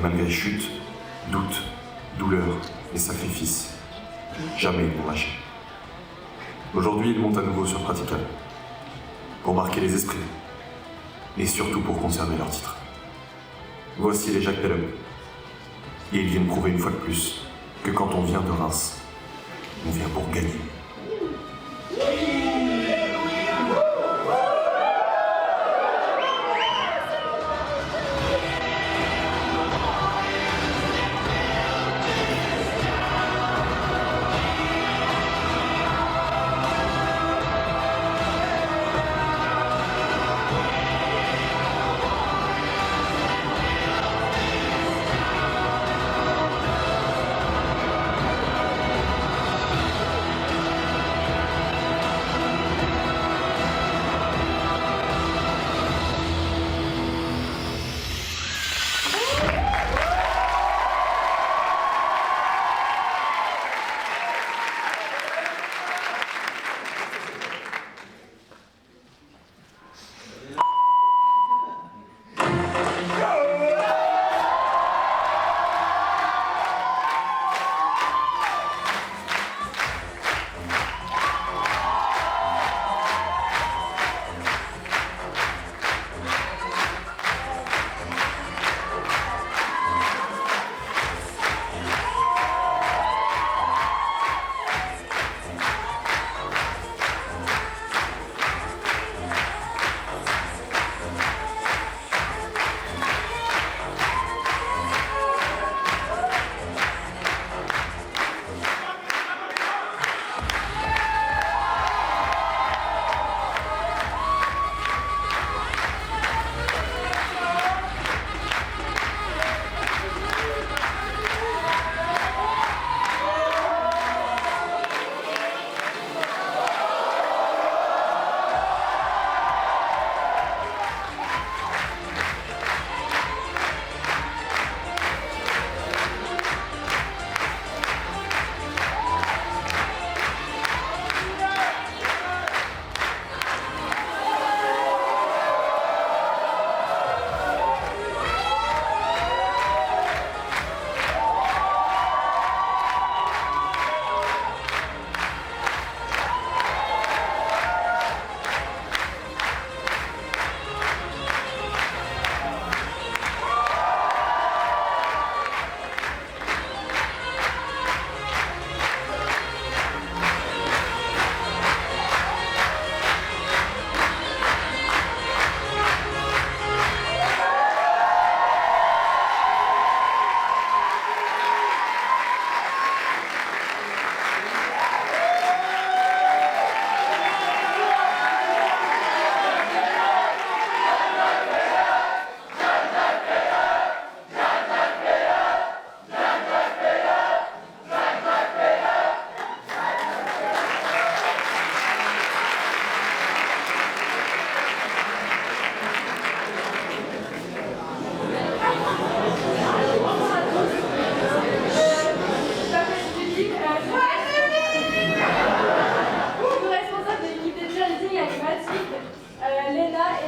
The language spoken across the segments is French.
Et malgré chutes, doutes, douleurs et sacrifices, jamais ils n'ont lâché. Aujourd'hui, ils montent à nouveau sur Praticable, pour marquer les esprits, et surtout pour conserver leur titre. Voici les Jacques Pelham, et ils viennent prouver une fois de plus que quand on vient de Reims, on vient pour gagner.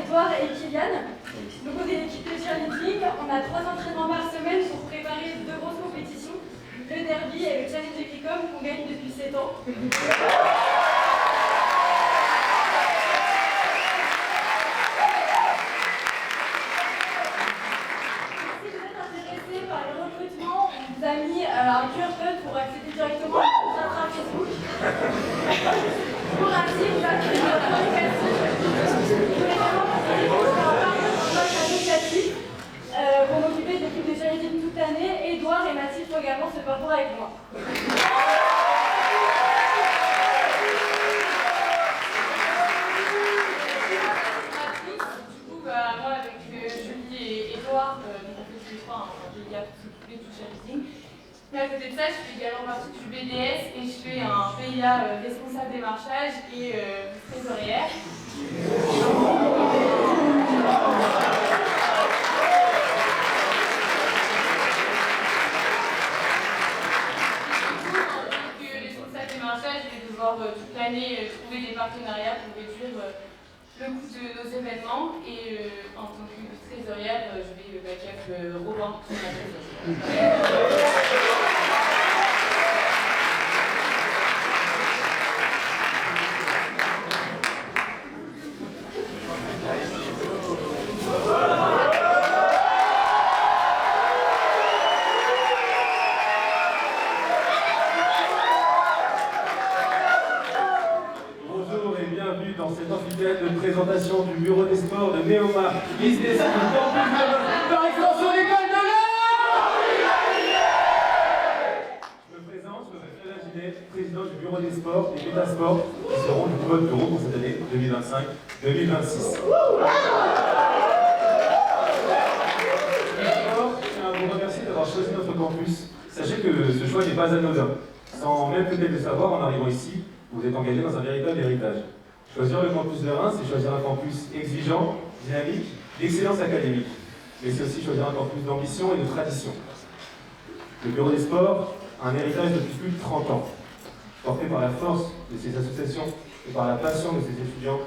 Edouard et Kylian. Donc on est l'équipe de cheerleading. On a 3 entraînements par semaine pour préparer 2 grosses compétitions, le derby et le challenge Ecricom qu'on gagne depuis 7 ans. Si vous êtes intéressé par le recrutement, on vous a mis un QR code pour accéder directement à notre page Facebook. Pour ainsi vous accéder à la communication. Pour m'occuper de l'équipe de cheerleading toute l'année. Edouard et Mathilde font également ce parcours avec moi. Moi avec Julie et Edouard, donc on fait tous les trois un GIA tout cheerleading. Mais à côté de ça, je fais également partie du BDS et je fais un PIA responsable démarchage et trésorière. Je vais devoir toute l'année trouver des partenariats pour réduire le coût de nos événements et en tant que trésorière, je vais back-up Robin sur la trésorerie. De présentation du bureau des sports de Neoma Business par extension l'école de l'art. Je me présente, je m'appelle Alain Ginet, président du bureau des sports et Métasports qui seront du mode bureau pour cette année 2025-2026. Je tiens à vous remercier d'avoir choisi notre campus. Sachez que ce choix n'est pas anodin. Sans même peut-être le savoir, en arrivant ici, vous êtes engagé dans un véritable héritage. Choisir le campus de Reims, c'est choisir un campus exigeant, dynamique, d'excellence académique. Mais c'est aussi choisir un campus d'ambition et de tradition. Le Bureau des sports a un héritage depuis plus de 30 ans, porté par la force de ses associations et par la passion de ses étudiants.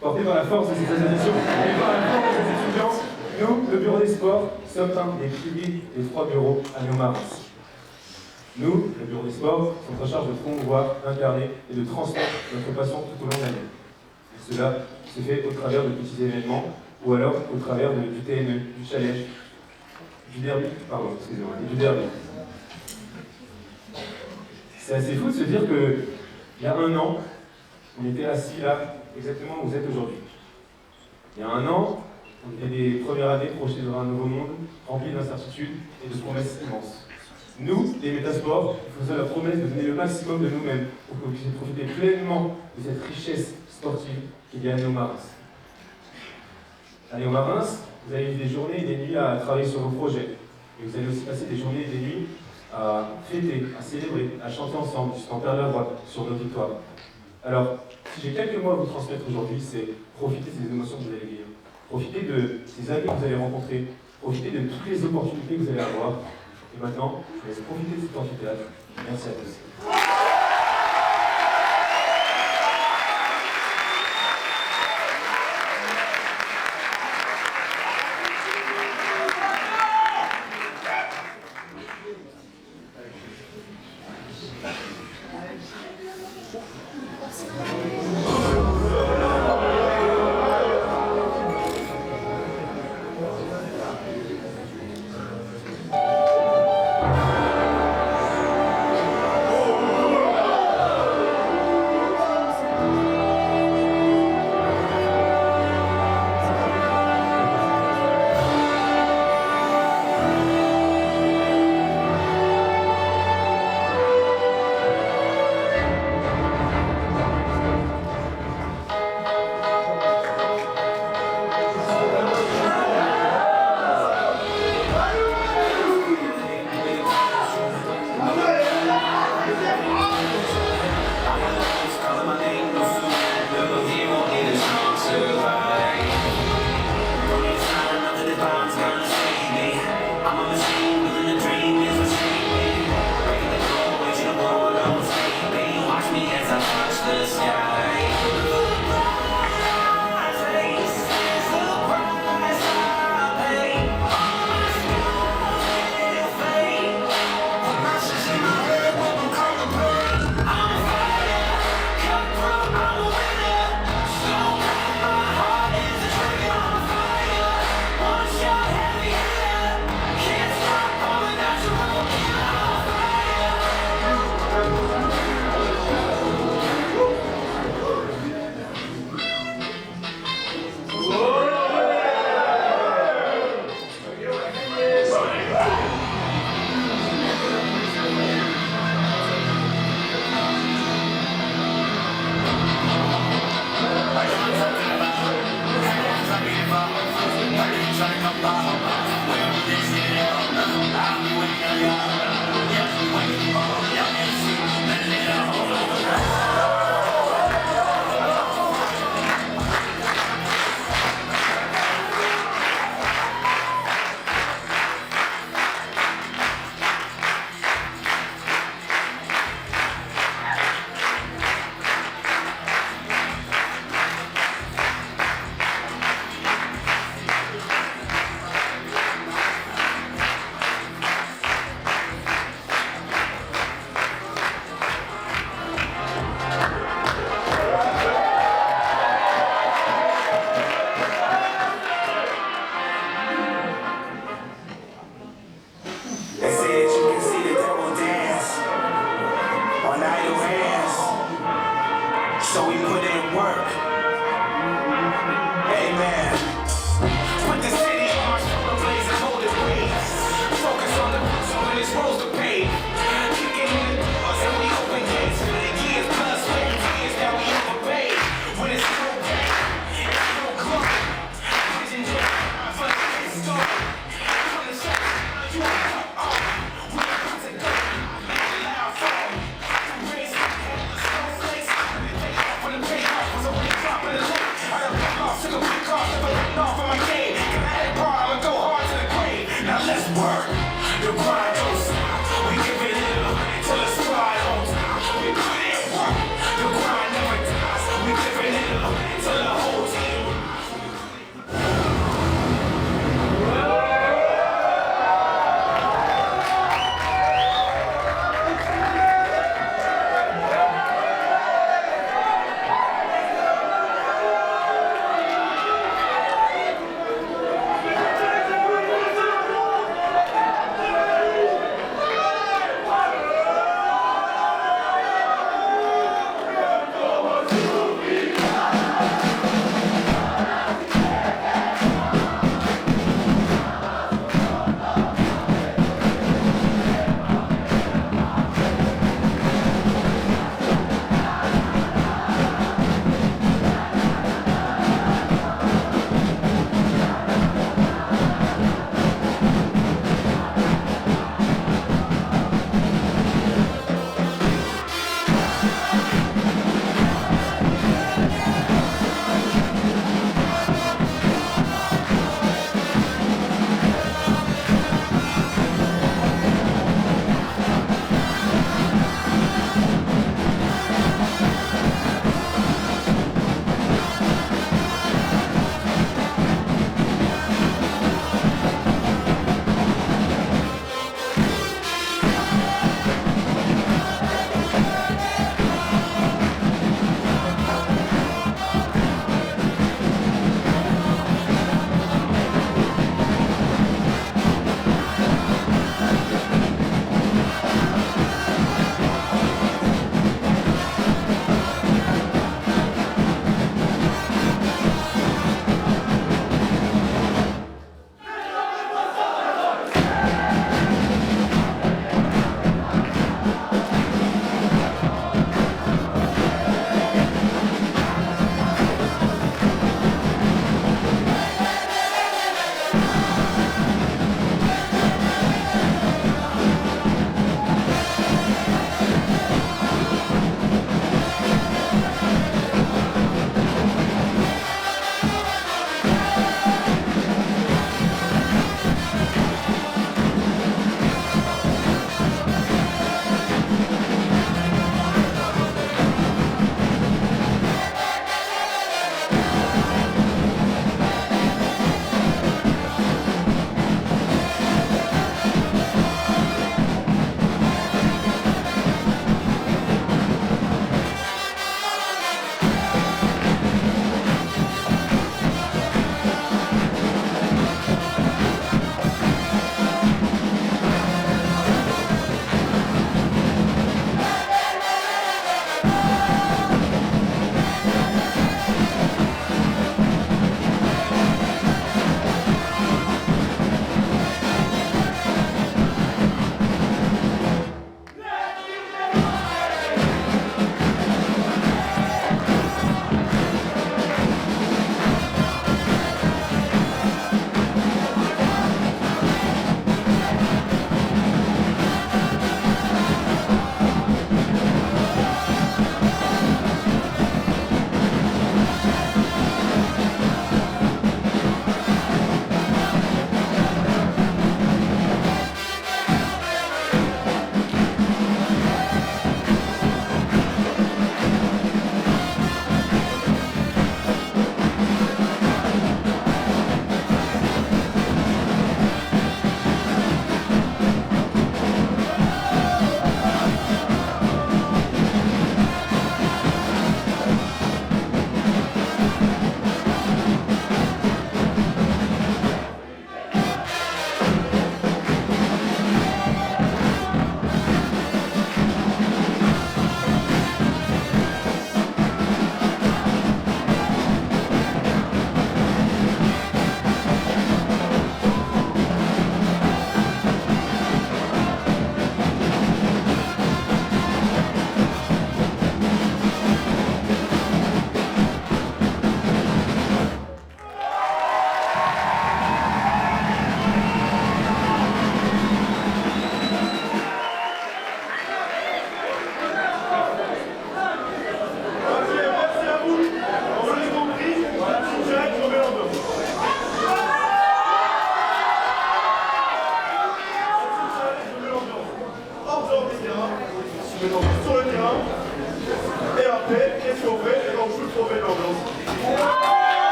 Porté par la force de ses associations et par la force de ses étudiants, nous, le Bureau des sports, sommes un des piliers des 3 bureaux à Neoma-Reims. Nous, le Bureau des sports, sommes en charge de promouvoir, d'incarner et de transmettre notre passion tout au long de l'année. Et cela se fait au travers de petits événements ou alors au travers du TNE, du challenge, du derby, et du derby. C'est assez fou de se dire qu'il y a un an, on était assis là, exactement où vous êtes aujourd'hui. Il y a un an, on était des premières années projetées dans un nouveau monde, rempli d'incertitudes et de promesses immenses. Nous, les Métasports, nous faisons la promesse de donner le maximum de nous-mêmes pour que vous puissiez profiter pleinement de cette richesse sportive qu'il y a à Neoma-Reims. À Neoma-Reims, vous avez eu des journées et des nuits à travailler sur vos projets. Et vous allez aussi passer des journées et des nuits à fêter, à célébrer, à chanter ensemble, jusqu'en perdre la voix sur nos victoires. Alors, si j'ai quelques mots à vous transmettre aujourd'hui, c'est profiter de ces émotions que vous allez vivre. Profitez de ces amis que vous allez rencontrer. Profitez de toutes les opportunités que vous allez avoir. Et maintenant, je vous laisse profiter de cet amphithéâtre. Merci à tous. so we put in work. Amen. Put the city on our shoulder blades and hold it waves. Focus on the future when it's roads to pave. Kicking in the doors and we open gates. For the years plus 20 years that we overpaid. When it's no game, it's no club. Vision just for the story. From the shop, you are cut off. We are about to go. Loud fall. Raise up, snowflakes. When the payoff was over.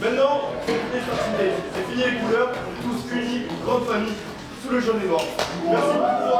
Maintenant, c'est fini, c'est fini les couleurs, tous unis, une grande famille, sous le jaune et noir. Merci beaucoup.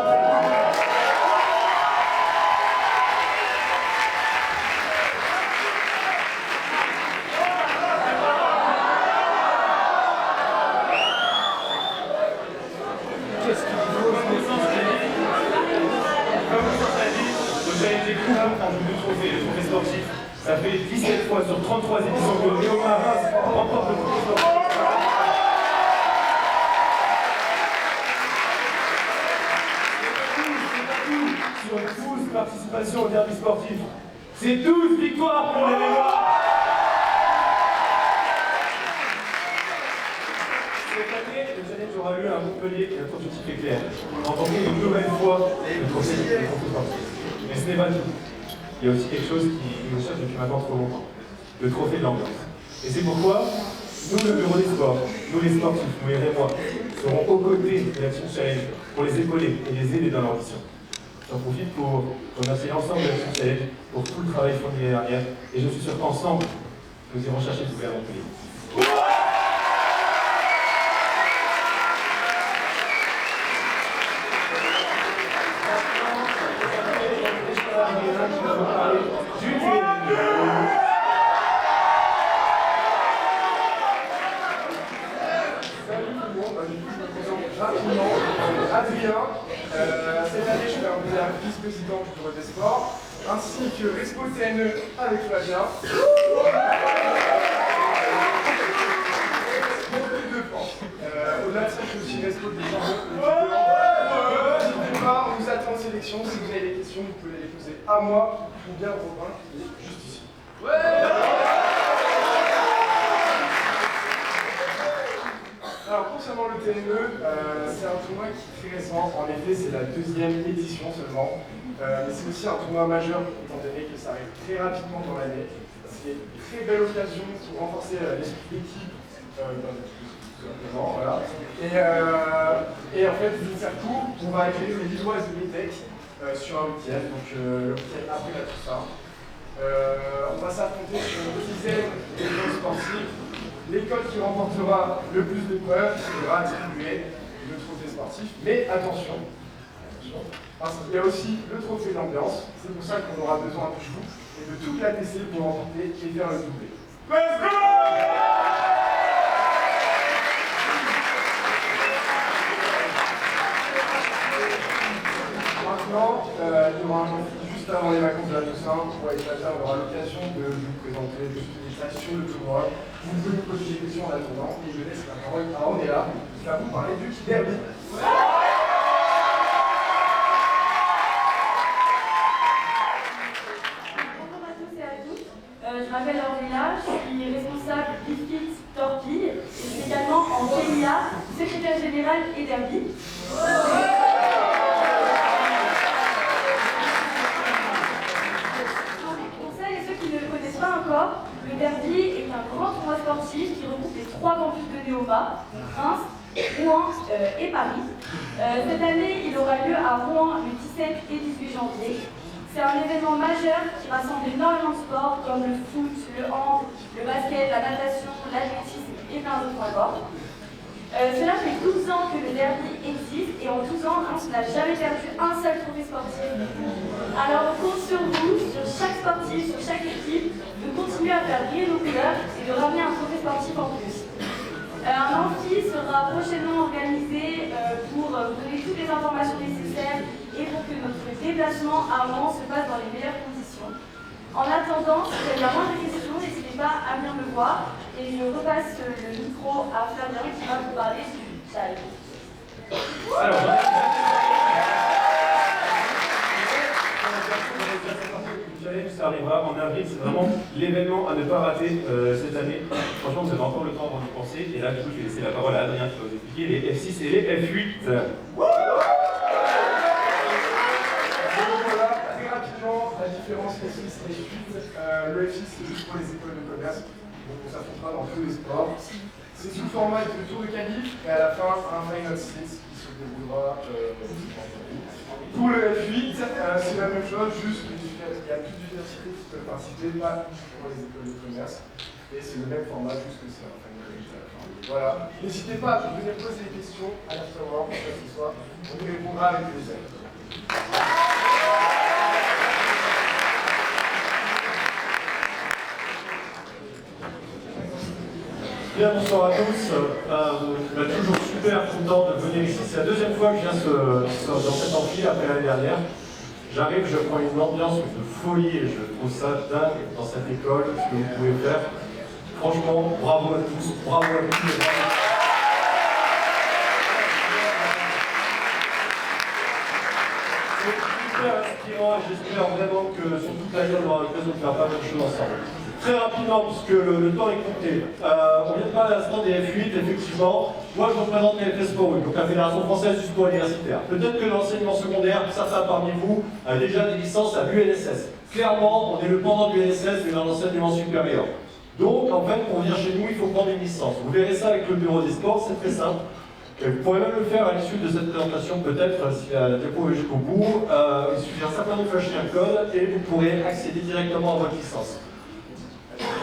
Ça fait 17 fois sur 33 éditions que Léo Marin remporte le trophée sportif. Sur 12 participations au derby sportif. C'est 12 victoires pour les Léois. Cette année, le challenge aura lieu à Montpellier et notre objectif est clair. Remporter une nouvelle fois le trophée sportif. Mais ce n'est pas tout. Il y a aussi quelque chose qui nous cherche depuis maintenant trop longtemps, le trophée de l'ambiance. Et c'est pourquoi nous, le bureau des sports, nous les sportifs, nous les Rémois, serons aux côtés de la Team Challenge pour les épauler et les aider dans leur mission. J'en profite pour remercier l'ensemble de la Team Challenge pour tout le travail fourni l'année dernière et je suis sûr qu'ensemble, nous irons chercher tout vers Montpellier. Adrien, cette année je fais un peu la vice-président du bureau des sports, ainsi que Respo TNE avec Flavien. Au-delà de ça, je suis aussi Respo de on vous attend en sélection. Si vous avez des questions, vous pouvez les poser à moi ou bien à Robin qui est juste ici. Alors concernant le TNE, c'est un tournoi qui est très récent, en effet c'est la 2e édition seulement, mais c'est aussi un tournoi majeur étant donné que ça arrive très rapidement dans l'année. C'est une très belle occasion pour renforcer l'esprit d'équipe voilà. Et en fait, je vais faire court, on va accueillir les Lilloises de l'ETEC sur un week-end, donc le week-end après la Toussaint. On va s'affronter sur une dizaine d'écoles sportives. L'école qui remportera le plus d'épreuves sera attribuée le trophée sportif. Mais attention, parce qu'il y a aussi le trophée d'ambiance. C'est pour ça qu'on aura besoin de vous et de toute la TC pour remporter et faire le doublé. Let's go! Maintenant, il y aura juste avant les vacances de la Toussaint, pour les Flavien, on aura l'occasion de vous présenter des détails sur le tournoi. Vous pouvez nous poser des questions en attendant, et je laisse la parole à Ornella, qui va vous parler du derby. Bonjour à tous et à toutes, je m'appelle Ornella, je suis responsable BIFIT Torpille, et je suis également en PIA, secrétaire générale et derby. Le derby est un grand tournoi sportif qui regroupe les 3 campus de Néoma, Reims, Rouen et Paris. Cette année, il aura lieu à Rouen le 17 et 18 janvier. C'est un événement majeur qui rassemble énormément de sports comme le foot, le hand, le basket, la natation, l'athlétisme et plein d'autres encore. Cela fait 12 ans que le derby existe et en 12 ans, Reims n'a jamais perdu un seul trophée sportif. Alors on compte sur vous, sur chaque sportif, sur chaque équipe, de continuer à faire briller nos couleurs et de ramener un trophée sportif en plus. Un amphi sera prochainement organisé pour vous donner toutes les informations nécessaires et pour que notre déplacement à Rouen se passe dans les meilleures conditions. En attendant, si vous avez la moindre question, n'hésitez pas à venir me voir et je repasse le micro à Flavien qui va vous parler du challenge. Ça arrivera en avril, c'est vraiment l'événement à ne pas rater cette année. Franchement, vous avez encore le temps pour y penser. Et là, du coup, je vais laisser la parole à Adrien qui va vous expliquer les F6 et les F8. Voilà, très rapidement, la différence F6 et F8. Le F6, c'est juste pour les écoles de commerce. Donc on s'affrontera dans tous les sports. C'est sous format de tour de qualif et à la fin, un final 6 qui se déroulera. coup, le F8, c'est la même chose, juste qu'il y a plus d'universités qui peuvent participer, pas pour les écoles de commerce. Et c'est le même format, juste que c'est en fin de voilà. N'hésitez pas à venir poser des questions à l'afterwork, ce soir. On y répondra avec plaisir. Bien, bonsoir à tous. Toujours super content de venir ici. C'est la deuxième fois que je viens dans cet amphi après l'année dernière. J'arrive, je prends une ambiance de folie et je trouve ça dingue dans cette école, ce que vous pouvez faire. Franchement, bravo à tous, bravo à tous. C'est super inspirant et j'espère vraiment que sur toute l'année, on aura l'occasion de faire pas mal de choses ensemble. Très rapidement, puisque le temps est compté. On vient de parler à l'instant des F8, effectivement. Moi, je représente la FSPORU, donc la Fédération Française du Sport Universitaire. Peut-être que l'enseignement secondaire, certains parmi vous, a déjà des licences à l'UNSS. Clairement, on est le pendant de l'UNSS, mais dans l'enseignement supérieur. Donc, en fait, pour venir chez nous, il faut prendre une licence. Vous verrez ça avec le bureau des sports, c'est très simple. Et vous pourrez même le faire à l'issue de cette présentation, peut-être, si la diapo est jusqu'au bout. Il suffira simplement de flasher un code et vous pourrez accéder directement à votre licence.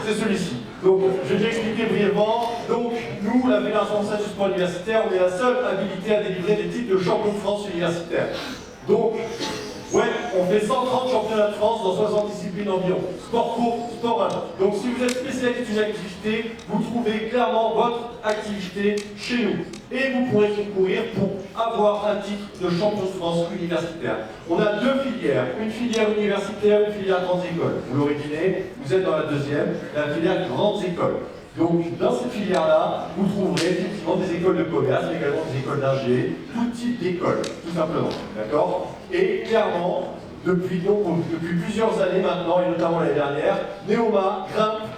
C'est celui-ci. Donc, je vais déjà expliquer brièvement. Donc, nous, la Fédération Française du Sport Universitaire, on est la seule habilitée à délivrer des titres de champion de France universitaire. Donc, ouais, on fait 130 championnats de France dans 60 disciplines environ. Sport court, sport 1. Donc, si vous êtes spécialiste d'une activité, vous trouvez clairement votre activité chez nous. Et vous pourrez concourir pour avoir un titre de champion de France universitaire. On a deux filières, une filière universitaire, une filière grandes écoles. Vous l'aurez deviné, vous êtes dans la deuxième, la filière grandes écoles. Donc, dans cette filière-là, vous trouverez effectivement des écoles de commerce, mais également des écoles d'ingé, tout type d'écoles, tout simplement. D'accord? Et clairement, depuis plusieurs années maintenant, et notamment l'année dernière, Neoma grimpe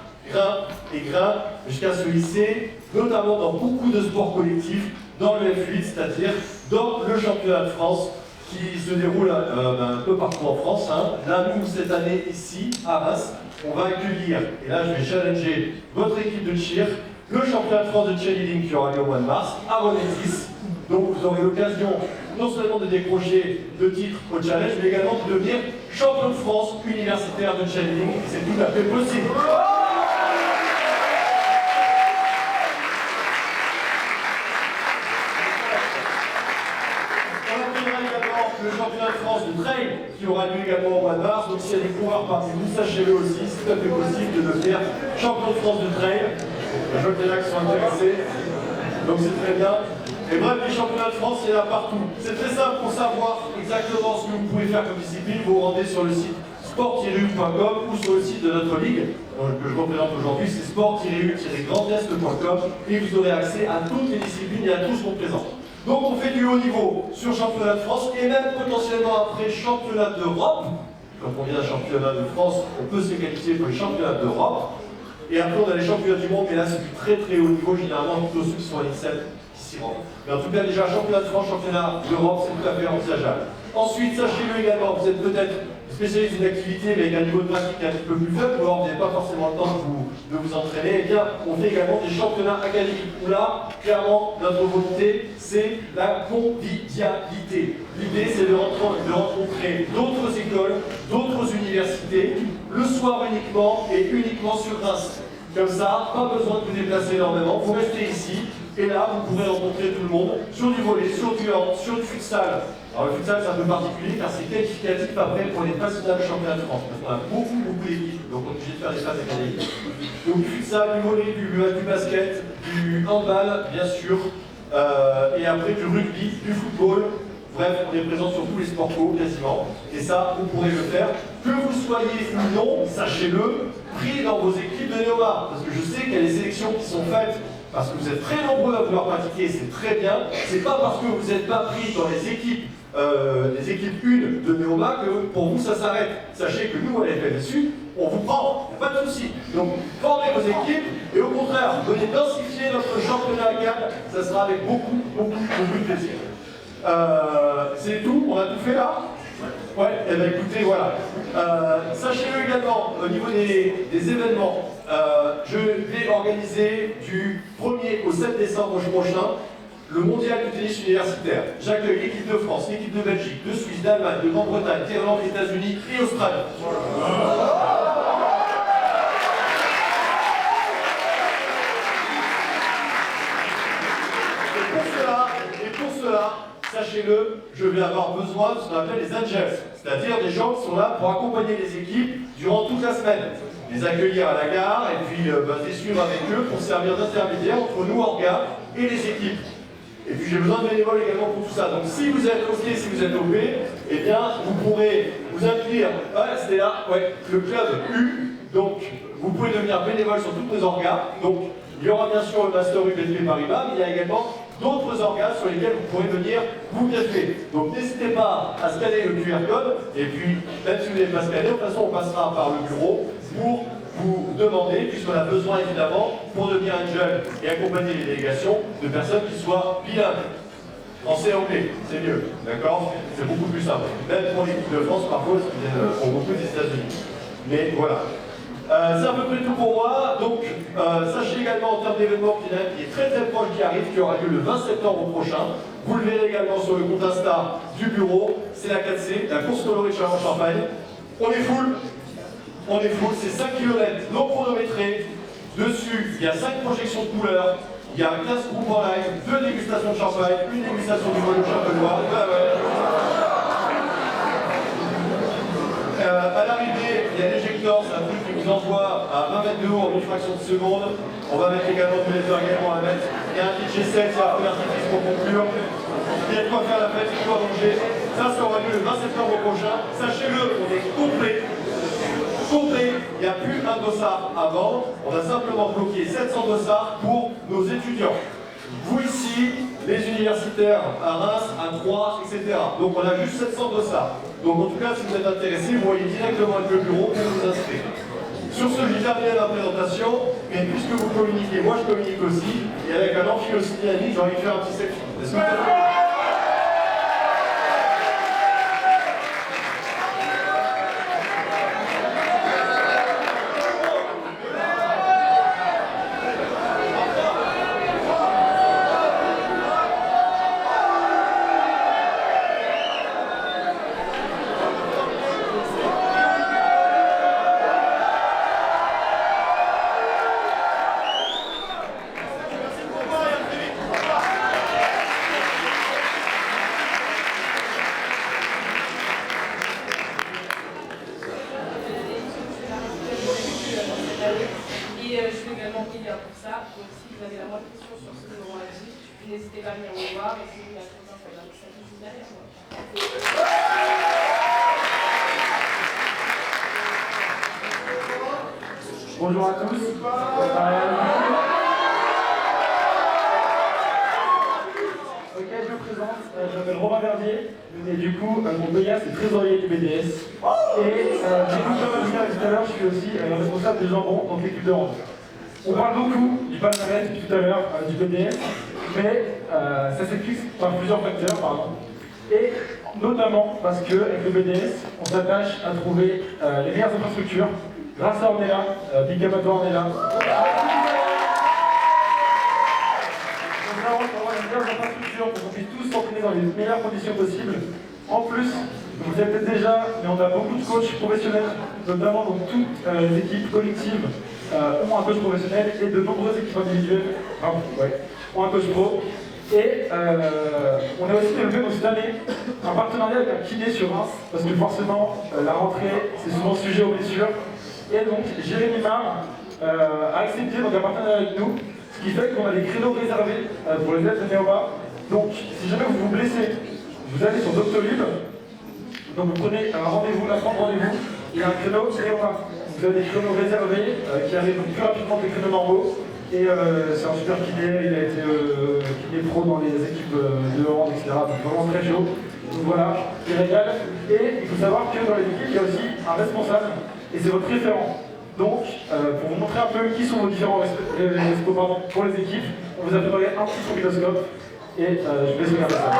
jusqu'à se hisser, notamment dans beaucoup de sports collectifs, dans le F8, c'est-à-dire dans le championnat de France qui se déroule un peu partout en France. Là, nous, cette année, ici, à Reims, on va accueillir, et là, je vais challenger votre équipe de cheer, le championnat de France de cheerleading qui aura lieu au mois de mars, à Renétis. Donc, vous aurez l'occasion non seulement de décrocher le titre au challenge, mais également de devenir champion de France universitaire de cheerleading. C'est tout à fait possible. Le championnat de France de trail qui aura lieu également au mois de mars. Donc s'il y a des coureurs parmi vous, sachez-le aussi, c'est tout à fait possible de devenir champion de France de trail. Je vois qu'il y en a qui sont intéressés, donc c'est très bien. Et bref, les championnats de France, il y en a partout. C'est très simple pour savoir exactement ce que vous pouvez faire comme discipline. Vous vous rendez sur le site sport-u.com ou sur le site de notre ligue, que je représente aujourd'hui, c'est sport-u-grandest.com, et vous aurez accès à toutes les disciplines et à tout ce qu'on présente. Donc on fait du haut niveau sur championnat de France et même potentiellement après championnat d'Europe. Quand on vient à championnat de France, on peut se qualifier pour les championnats d'Europe. Et après on a les championnats du monde, mais là c'est du très très haut niveau, généralement plutôt ceux qui sont à l'INSEP qui s'y rendent. Mais en tout cas déjà championnat de France, championnat d'Europe, c'est tout à fait envisageable. Ensuite, sachez-le également, vous êtes peut-être spécialiste d'une activité mais avec un niveau de pratique un petit peu plus faible, ou alors vous n'avez pas forcément le temps de vous entraîner, eh bien on fait également des championnats académiques où là, clairement, notre volonté, c'est la convivialité. L'idée, c'est de rencontrer d'autres écoles, d'autres universités, le soir uniquement et uniquement sur Reims. Comme ça, pas besoin de vous déplacer énormément, vous restez ici, et là, vous pourrez rencontrer tout le monde sur du volley, sur du hand, sur du futsal. Alors le futsal, c'est un peu particulier car c'est qualificatif après pour les phases finales du championnat de France. Parce qu'on a beaucoup d'équipes, donc on est obligé de faire des phases académiques. Donc du futsal, du volley, du basket, du handball, bien sûr, et après du rugby, du football. Bref, on est présent sur tous les sports co, quasiment. Et ça, vous pourrez le faire. Que vous soyez ou non, sachez-le, pris dans vos équipes de Neoma. Parce que je sais qu'il y a des sélections qui sont faites parce que vous êtes très nombreux à vouloir pratiquer, c'est très bien. C'est pas parce que vous n'êtes pas pris dans les équipes 1 de Neoma que pour vous ça s'arrête. Sachez que nous, à la FLSU, on vous prend, il n'y a pas de souci. Donc, formez vos équipes et au contraire, venez densifier notre championnat à Cannes, ça sera avec beaucoup de plaisir. C'est tout, on a tout fait là? Ouais, et bien écoutez, voilà. Sachez-le également, au niveau des événements, je vais organiser du 1er au 7 décembre prochain le mondial de tennis universitaire. J'accueille l'équipe de France, l'équipe de Belgique, de Suisse, d'Allemagne, de Grande-Bretagne, d'Irlande, États-Unis et Australie. Et pour cela, sachez-le, je vais avoir besoin de ce qu'on appelle les angels, c'est-à-dire des gens qui sont là pour accompagner les équipes durant toute la semaine, les accueillir à la gare et puis les suivre avec eux pour servir d'intermédiaire entre nous, orgas, et les équipes. Et puis j'ai besoin de bénévoles également pour tout ça. Donc si vous êtes OK, si vous êtes OP, eh bien vous pourrez vous inscrire, c'était là, ouais, le club U. Donc vous pouvez devenir bénévole sur toutes nos orgas. Donc il y aura bien sûr le Master UBP Paribas, mais il y a également d'autres organes sur lesquels vous pourrez venir vous greffer. Donc n'hésitez pas à scanner le QR code, et puis même si vous n'avez pas scanné, de toute façon on passera par le bureau pour vous demander, puisqu'on a besoin évidemment, pour devenir angel et accompagner les délégations, de personnes qui soient bilingues. Français et anglais, c'est mieux, d'accord? C'est beaucoup plus simple. Même pour l'équipe de France, parfois, ils viennent pour beaucoup des États-Unis. Mais voilà. C'est à peu près tout pour moi. Donc, sachez également en termes d'événements qui est très très proche, qui arrive, qui aura lieu le 20 septembre prochain. Vous le verrez également sur le compte Insta du bureau. C'est la 4C, la course colorée de Châlons-Champagne. On est full. On est full. C'est 5 km non chronométrés. Dessus, il y a 5 projections de couleurs. Il y a 15 groupes en live, 2 dégustations de champagne, une dégustation du vol au champenois. À l'arrivée, il y a l'éjecteur, c'est un truc qui vous envoie à 20 mètres de haut en une fraction de seconde. On va mettre également de l'énergie, on va mettre. Il y a un DJ set, c'est la première artifice pour conclure. Il y a de quoi faire la fête, il y a de quoi manger. Ça aura lieu le 20 septembre prochain. Sachez-le, on est complet. Il n'y a plus un dossard à vendre. On a simplement bloqué 700 dossards pour nos étudiants. Vous ici, les universitaires à Reims, à Troyes, etc. Donc on a juste 700 dossards. Donc en tout cas, si vous êtes intéressé, vous voyez directement avec le bureau pour vous inscrire. Sur ce, j'ai terminé ma présentation, mais puisque vous communiquez, moi je communique aussi, et avec un amphi aussi dynamique, j'ai envie de faire un petit selfie. Est-ce que vous avez... Et je suis également leader pour ça. Donc si vous avez la moindre question sur ce que nous avons dit, n'hésitez pas à venir me voir et si vous avez besoin de la juste derrière moi. Bonjour à tous. Ok, je me présente. Je m'appelle Romain Verdier. Et du coup, mon BIA, c'est trésorier du BDS. Et du coup, comme je disais tout à l'heure, je suis aussi responsable des jambons, donc l'équipe de rente. On parle beaucoup du palmarès depuis tout à l'heure du BDS, mais ça s'explique par plusieurs facteurs, pardon. Et notamment parce qu'avec le BDS, on s'attache à trouver les meilleures infrastructures. Grâce à Ornella, Big Up à toi Ornella. Pour avoir les meilleures infrastructures, pour qu'on puisse tous s'entraîner dans les meilleures conditions possibles. En plus, vous le savez peut-être déjà, mais on a beaucoup de coachs professionnels, notamment dans toutes les équipes collectives ont un coach professionnel et de nombreuses équipes individuelles ont un coach pro. Et on a aussi développé cette année un partenariat avec un kiné sur Reims, parce que forcément, la rentrée, c'est souvent sujet aux blessures. Et donc, Jérémy Mar a accepté donc, un partenariat avec nous, ce qui fait qu'on a des créneaux réservés pour les élèves de Néoma. Donc, si jamais vous vous blessez, vous allez sur Doctolib, donc vous prenez un rendez-vous, un rendez-vous, il y a un créneau Néoma. Vous avez des créneaux réservés qui arrivent plus rapidement que les créneaux normaux. Et c'est un super kiné, il a été kiné pro dans les équipes de hand, etc. Donc vraiment très chaud. Donc voilà, il régale. Et il faut savoir que dans les équipes, il y a aussi un responsable, et c'est votre référent. Donc, pour vous montrer un peu qui sont vos différents responsables pour les équipes, on vous a préparé un petit trombinoscope, et je vous laisse regarder ça.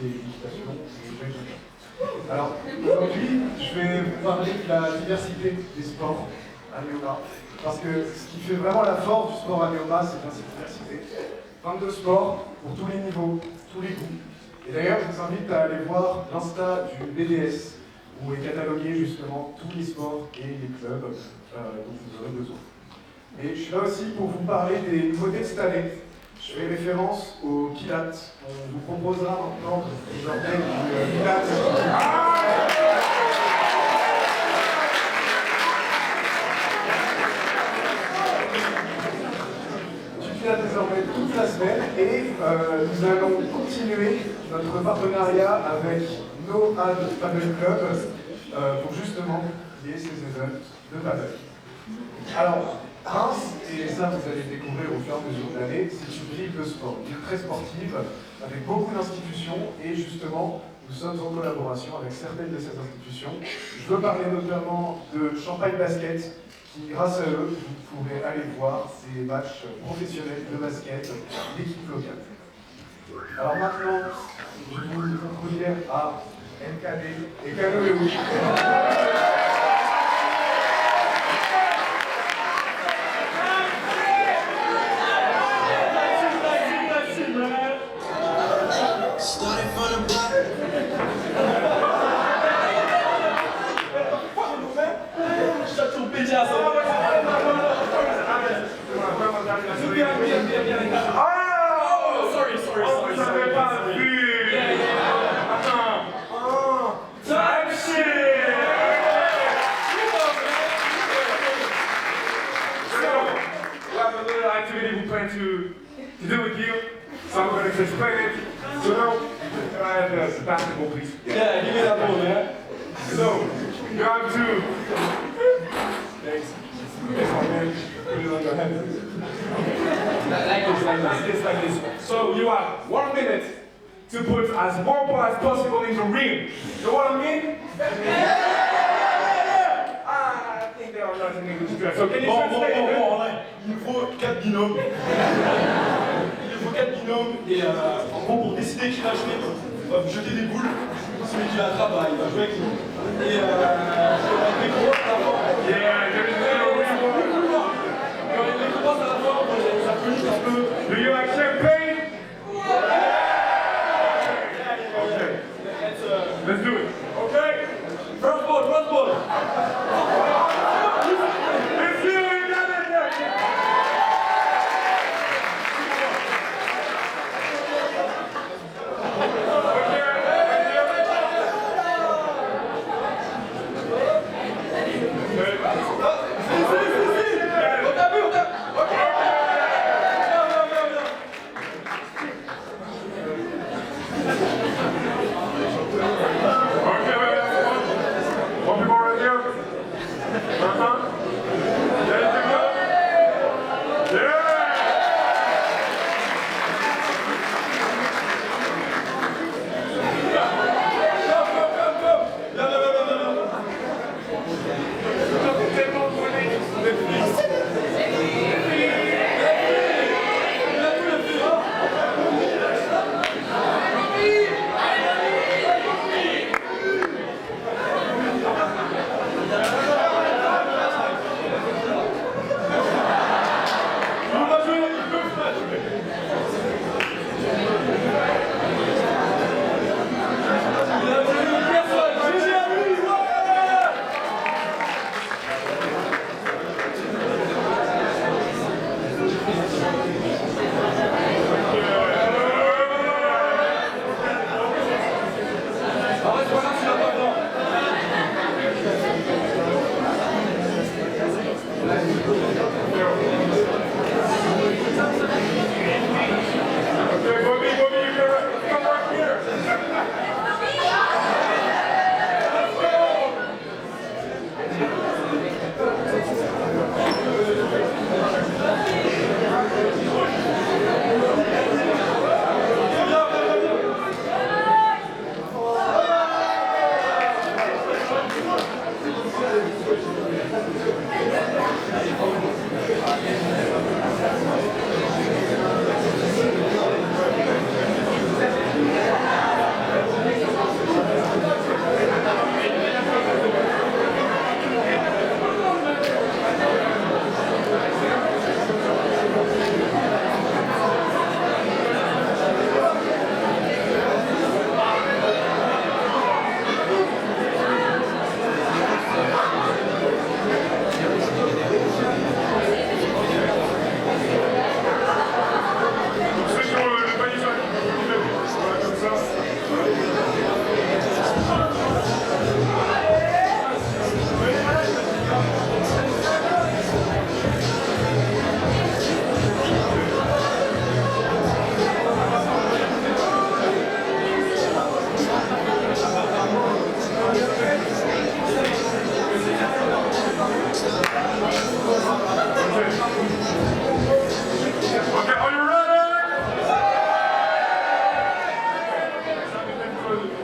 et l'équitation. Alors, aujourd'hui, je vais vous parler de la diversité des sports à Léoma. Parce que ce qui fait vraiment la force du sport à Léoma, c'est bien cette diversité. 22 sports pour tous les niveaux, tous les goûts. Et d'ailleurs, je vous invite à aller voir l'Insta du BDS, où est catalogué justement tous les sports et les clubs dont vous aurez besoin. Et je suis là aussi pour vous parler des nouveautés de cette année. Je fais référence au Pilates. On vous proposera maintenant des orteils du Pilates. Du Pilates désormais toute la semaine et nous allons continuer notre partenariat avec No Ad Paddle Club pour justement lier ces événements de paddle. Alors, Reims, et ça vous allez découvrir au fur et à mesure de l'année, c'est une ville de sport, une ville très sportive, avec beaucoup d'institutions, et justement, nous sommes en collaboration avec certaines de ces institutions. Je veux parler notamment de Champagne Basket, qui, grâce à eux, vous pourrez aller voir ces matchs professionnels de basket d'équipe locale. Alors maintenant, je vais vous introduire à MKD et Canoë. Started from the block. Oh, sorry. Oh, vous avez pas vu. Attends. Oh, time shit. So, we have a little activity we plan to do with you. So I'm going to explain it. So now, the basketball, please. Yeah, give me that ball, yeah? So, you have to. Thanks. Thanks, my man. Put it on your head. Like this. So you have 1 minute to put as more ball as possible in the ring. You know what I mean? I think they are not in English. So can you translate it? Bon, là, il nous faut 4 binômes. Il nous faut 4 binômes, et en gros, pour décider qui va jouer, on va jeter des boules. Celui qui l'attrape, bah, il va jouer avec nous. Et il y aura des gros à la fin. Yeah, there is no reason. Il y aura des gros à la fin, ça peut juste un peu. Do you like champagne? Okay. Let's do it. Okay? First ball. Let's do it.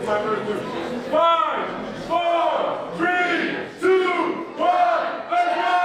my first two. 5, 4, 3, 2, 1, let's go!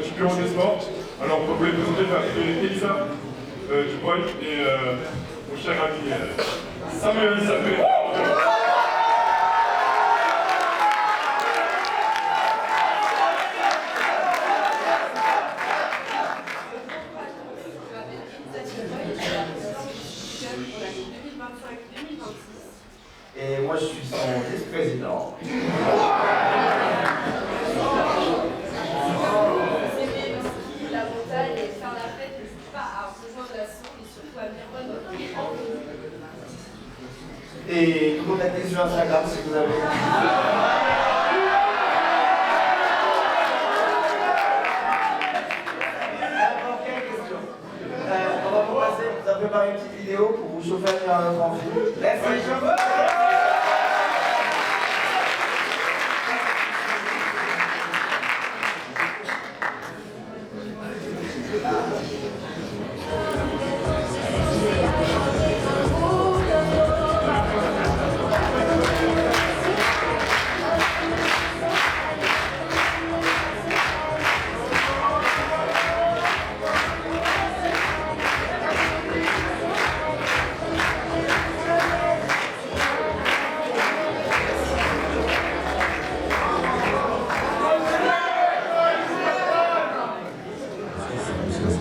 Du bureau des sports. Alors, on voulait présenter Elisa Dubreuil et mon cher ami Samuel Samuel. Et moi, je suis son vice-président. Et contactez sur Instagram si vous avez. N'importe quelle question. On va vous passer, vous avez préparé une petite vidéo pour vous chauffer à faire un grand film. Let's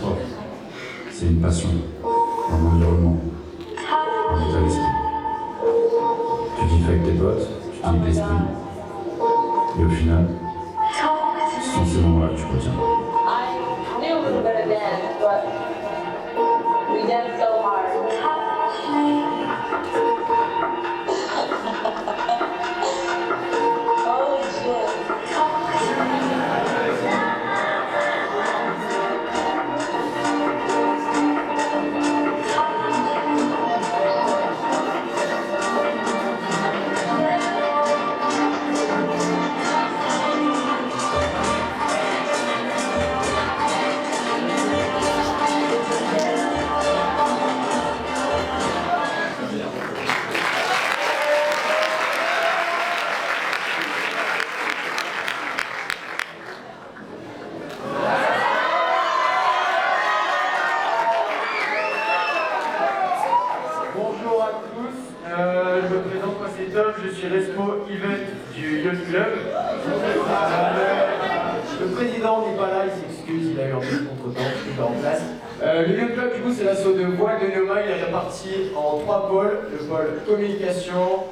go! C'est une passion, un environnement, un état d'esprit. Tu kiffes avec tes potes, tu te lis l'esprit, et au final, ce sont ces moments-là que tu retiens. I knew a little bit of dance, but we danced so hard. Holy shit. coup, c'est l'assaut de voile de Neoma. Il est réparti en 3 pôles. Le pôle communication,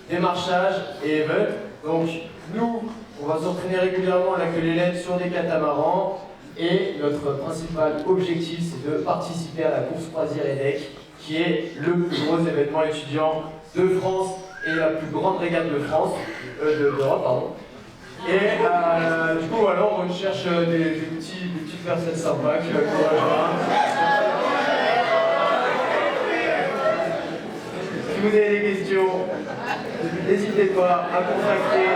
démarchage et event. Donc, nous, on va s'entraîner régulièrement à la queue lait sur des catamarans. Et notre principal objectif, c'est de participer à la course croisière EDEC, qui est le plus gros événement étudiant de France et la plus grande régate de France, d'Europe, pardon. Et du coup, alors, on cherche des petites personnes sympas qui vont nous rejoindre. Si vous avez des questions, n'hésitez pas à contacter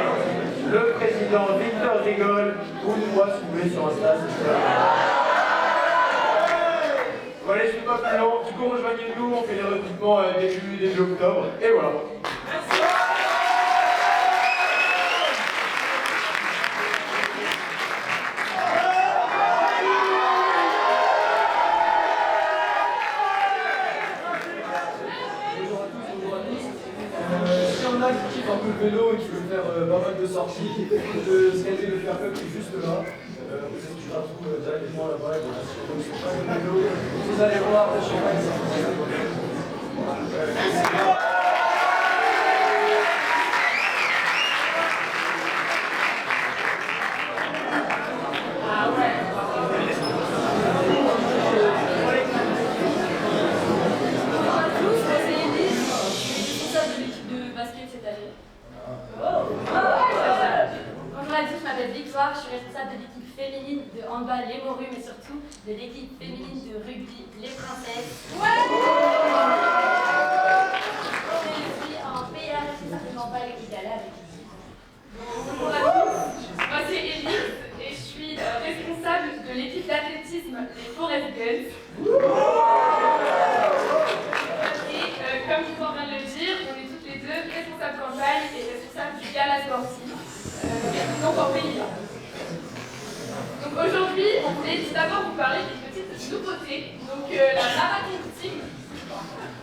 le président Victor Rigol ou moi si vous voulez sur Insta. Bon, allez, je ne suis pas plus long. Du coup, rejoignez-nous, on fait les recrutements début octobre. Et voilà. Si on a qui kiffe un peu le vélo et qui veut faire pas mal de sorties, le skater le faire club qui est juste là. Vous êtes toujours à tout directement là-bas, il y a un vélo. Vous allez voir, je sais pas Victoire, je suis responsable de l'équipe féminine de handball Les Morues, mais surtout de l'équipe féminine de rugby Les Princesses. Ouais, je suis en PA, certainement pas l'équipe avec. Bonjour à tous, moi c'est Élise et je suis responsable de l'équipe d'athlétisme Les Forest Girls. Et comme Victor vient de le dire, on est toutes les deux responsables campagne et responsables du gala sportif. Donc en pays. Donc aujourd'hui, on voulait tout d'abord vous parler des petites nouveautés. Donc la marathon team.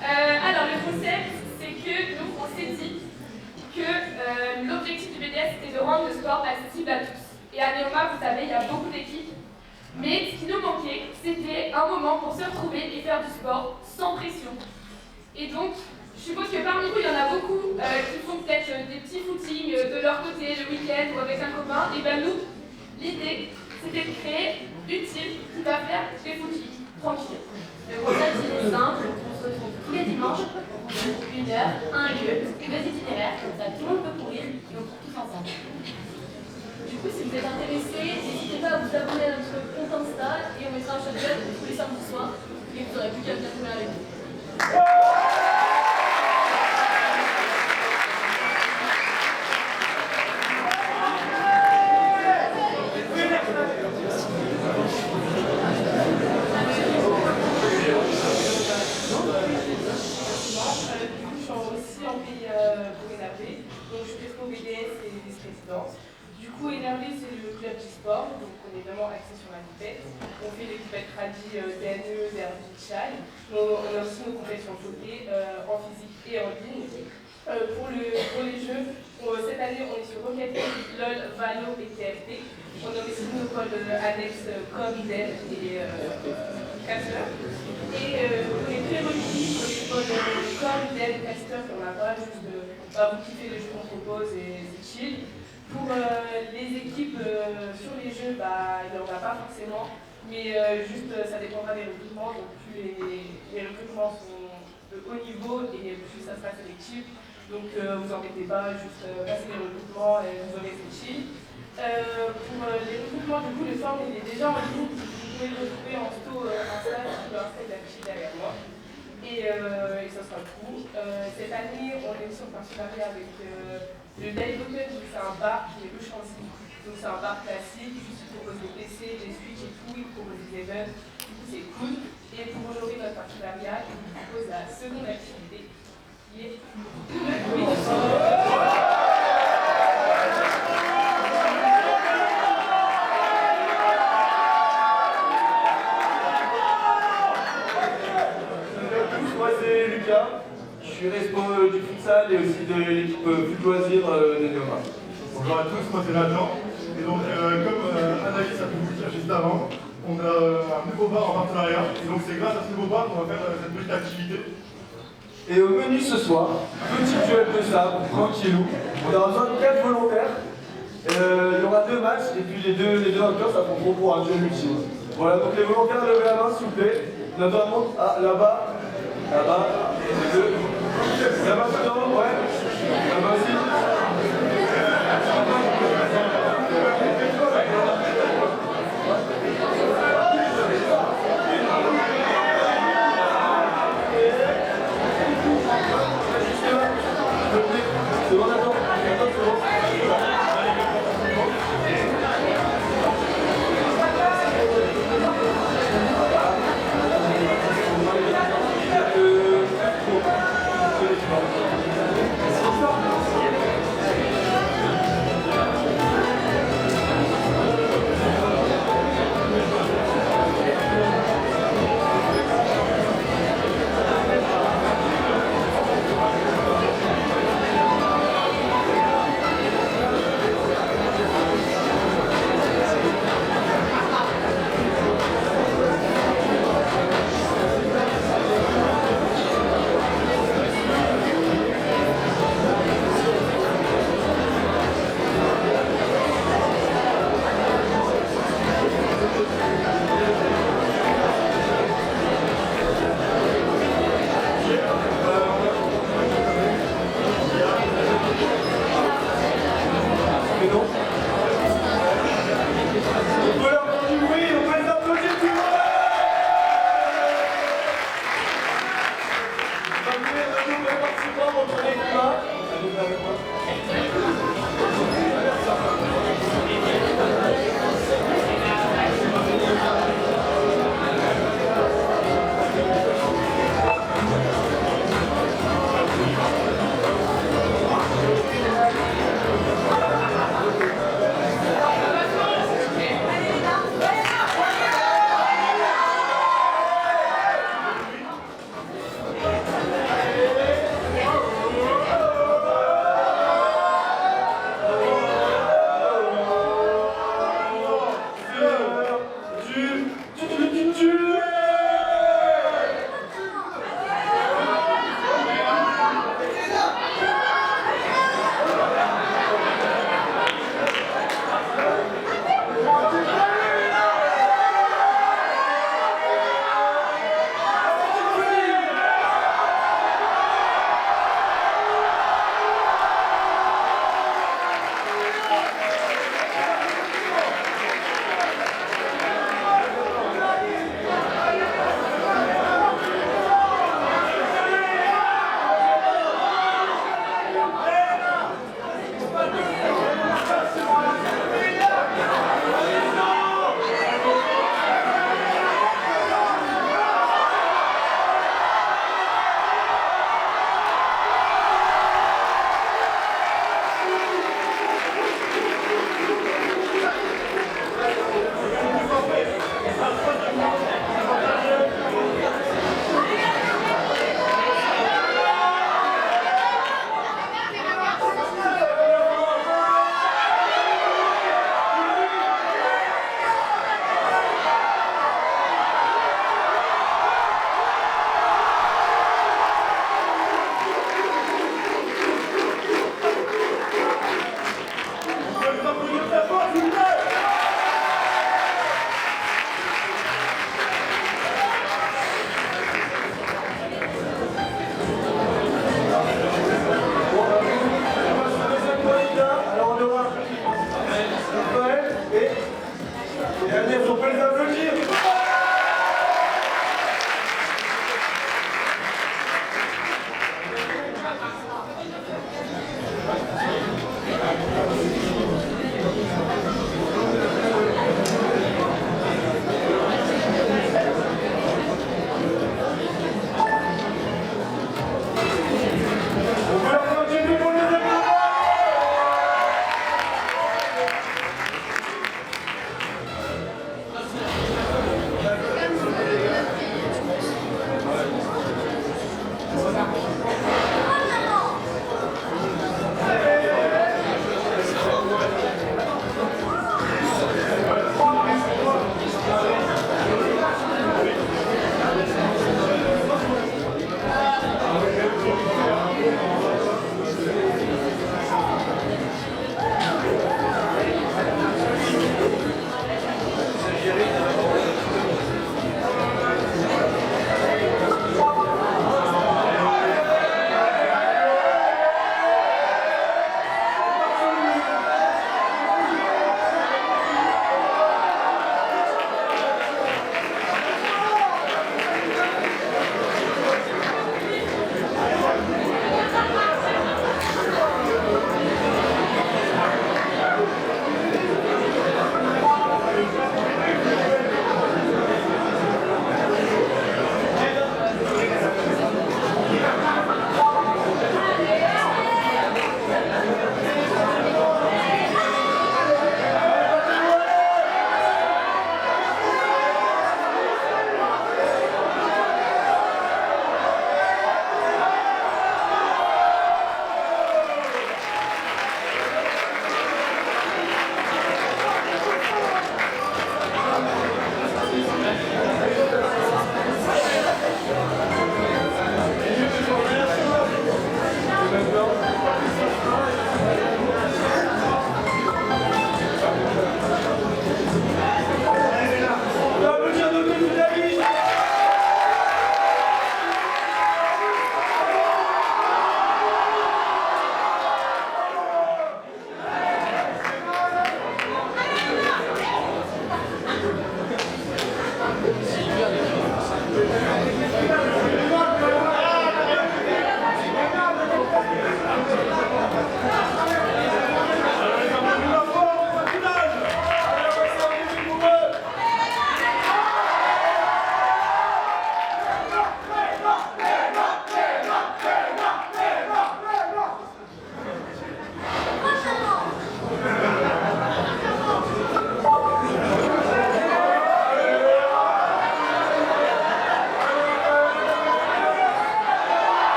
Alors le concept, c'est que nous on s'est dit que l'objectif du BDS était de rendre le sport accessible à tous. Et à Neoma, vous savez, il y a beaucoup d'équipes. Mais ce qui nous manquait, c'était un moment pour se retrouver et faire du sport sans pression. Et donc, je suppose que parmi vous, il y en a beaucoup qui font peut-être des petits footings de leur côté le week-end ou avec un copain. Et bien nous, l'idée, c'était de créer une team qui va faire des footings tranquilles. Le concept, il est simple, on se retrouve tous les dimanches, on trouve 1 heure, un lieu, 2 itinéraires, comme ça tout le monde peut courir et on court tous ensemble. Du coup, si vous êtes intéressés, n'hésitez pas à vous abonner à notre compte Insta et on mettra un shotgun tous les samedis soirs et vous n'aurez plus qu'à venir courir avec nous. Du coup, Énervé, c'est le club du sport, donc on est vraiment axé sur la compète. On fait des compètes rallye, DNE, derby, chal. On a aussi nos compétitions côté en physique et en ligne. Pour les jeux, cette année, on est sur Rocket League, LOL, Valo et TFT. On a aussi nos pôles annexes comme Dev et Caster. Et pour les pré-rugby, les pôles comme Dev, Caster, on n'a pas juste vous kiffez les jeux qu'on propose et c'est chill. Pour les équipes sur les jeux, il n'y en a pas forcément, mais juste ça dépendra des recrutements. Donc plus les recrutements sont de haut niveau et plus ça sera sélectif. Donc vous embêtez pas, juste passez les recrutements et vous aurez ces chill. Pour les recrutements, du coup, le form il est déjà en ligne. Vous pouvez le retrouver en sto Insta, sur Insta d'affiche derrière moi. Et ça sera tout. Cette année, on est aussi en partenariat avec le Daily Bucket, c'est un bar qui est le Chancy. Donc c'est un bar classique, il propose des PC, des Switch et tout, il propose des events, du coup c'est cool. Et pour honorer notre partenariat, il nous propose la seconde activité qui est le quiz. Je suis responsable du futsal et aussi de l'équipe foot loisir de Neoma. Bonjour à tous, moi c'est l'agent. Et donc, comme Anaïs a pu vous le dire juste avant, on a un nouveau nouveau bar en partenariat. Et donc c'est grâce à ce nouveau bar qu'on va faire cette petite activité. Et au menu ce soir, petit duel de sable, tranquillou. On aura besoin de 4 volontaires. Il y aura 2 matchs et puis les deux vainqueurs ça prend pour un duel ultime. Voilà, donc les volontaires levez la main s'il vous plaît. Notamment là-bas, les deux. Là-bas dedans, ouais. Là-bas aussi. C'est bon, attends, c'est bon.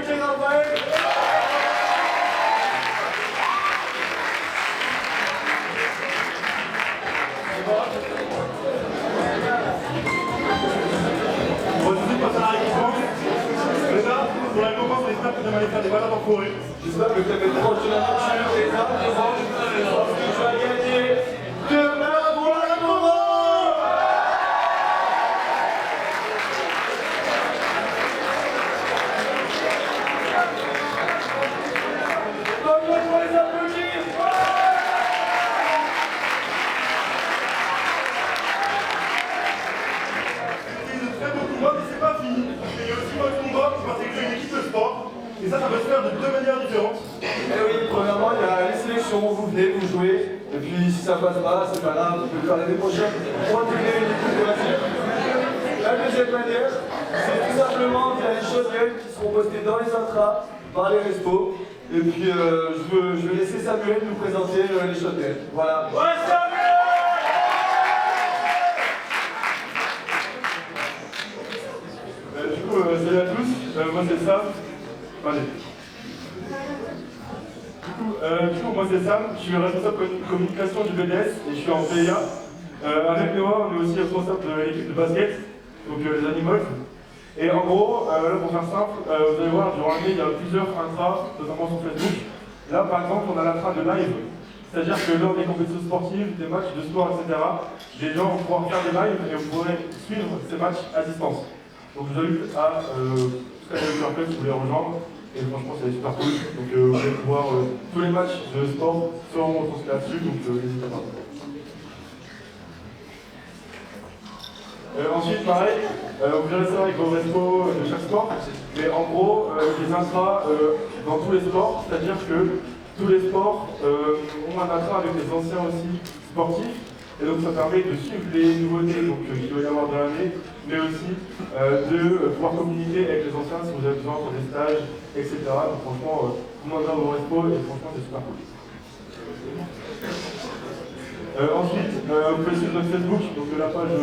applaudissez Raphaël. On va tout de suite passer à la récompense. Déjà, pour la récompense, j'espère que vous allez faire des balades en forêt. J'espère que vous avez proche de la nature et ça, parce que tu vas gagner 2 balles pour la récompense. Donne-moi pour les applaudissements. C'est de très beaux combats, mais c'est pas fini. Et il y a aussi votre combat pour intégrer une équipe de sport. Et ça peut se faire de deux manières différentes. Eh oui, premièrement, il y a les sélections, vous venez, vous jouez, et puis si ça passe pas, c'est pas grave, vous pouvez le faire l'année prochaine pour intégrer une équipe de loisirs. La deuxième manière, c'est tout simplement via les shotguns qui seront postés dans les intras par les respos. Et puis je vais laisser Samuel nous présenter les shotguns. Voilà. Ouais, Samuel! Salut à tous, moi c'est Sam. Allez. Du coup, moi c'est Sam, je suis responsable communication du BDS et je suis en PIA. Avec Noah, on est aussi responsable de l'équipe de basket, donc les Animals. Et en gros, là pour faire simple, vous allez voir, durant l'année, il y a plusieurs intras, notamment sur Facebook. Là par exemple, on a l'intra de live, c'est-à-dire que lors des compétitions sportives, des matchs de sport, etc., les gens vont pouvoir faire des lives et vous pourrez suivre ces matchs à distance. Donc je vous invite à si vous voulez rejoindre, et franchement c'est super cool. Donc vous allez pouvoir tous les matchs de sport seront transmis là-dessus, donc n'hésitez pas. Ensuite, pareil, vous verrez ça avec vos respos de chaque sport, mais en gros, les intras dans tous les sports, c'est-à-dire que tous les sports ont un intra avec des anciens aussi sportifs, et donc ça permet de suivre les nouveautés qu'il doit y avoir dans l'année, mais aussi de pouvoir communiquer avec les anciens si vous avez besoin pour des stages, etc. Donc franchement, tout le monde a vos respos, et franchement c'est super cool. Ensuite, vous pouvez suivre notre Facebook, donc la page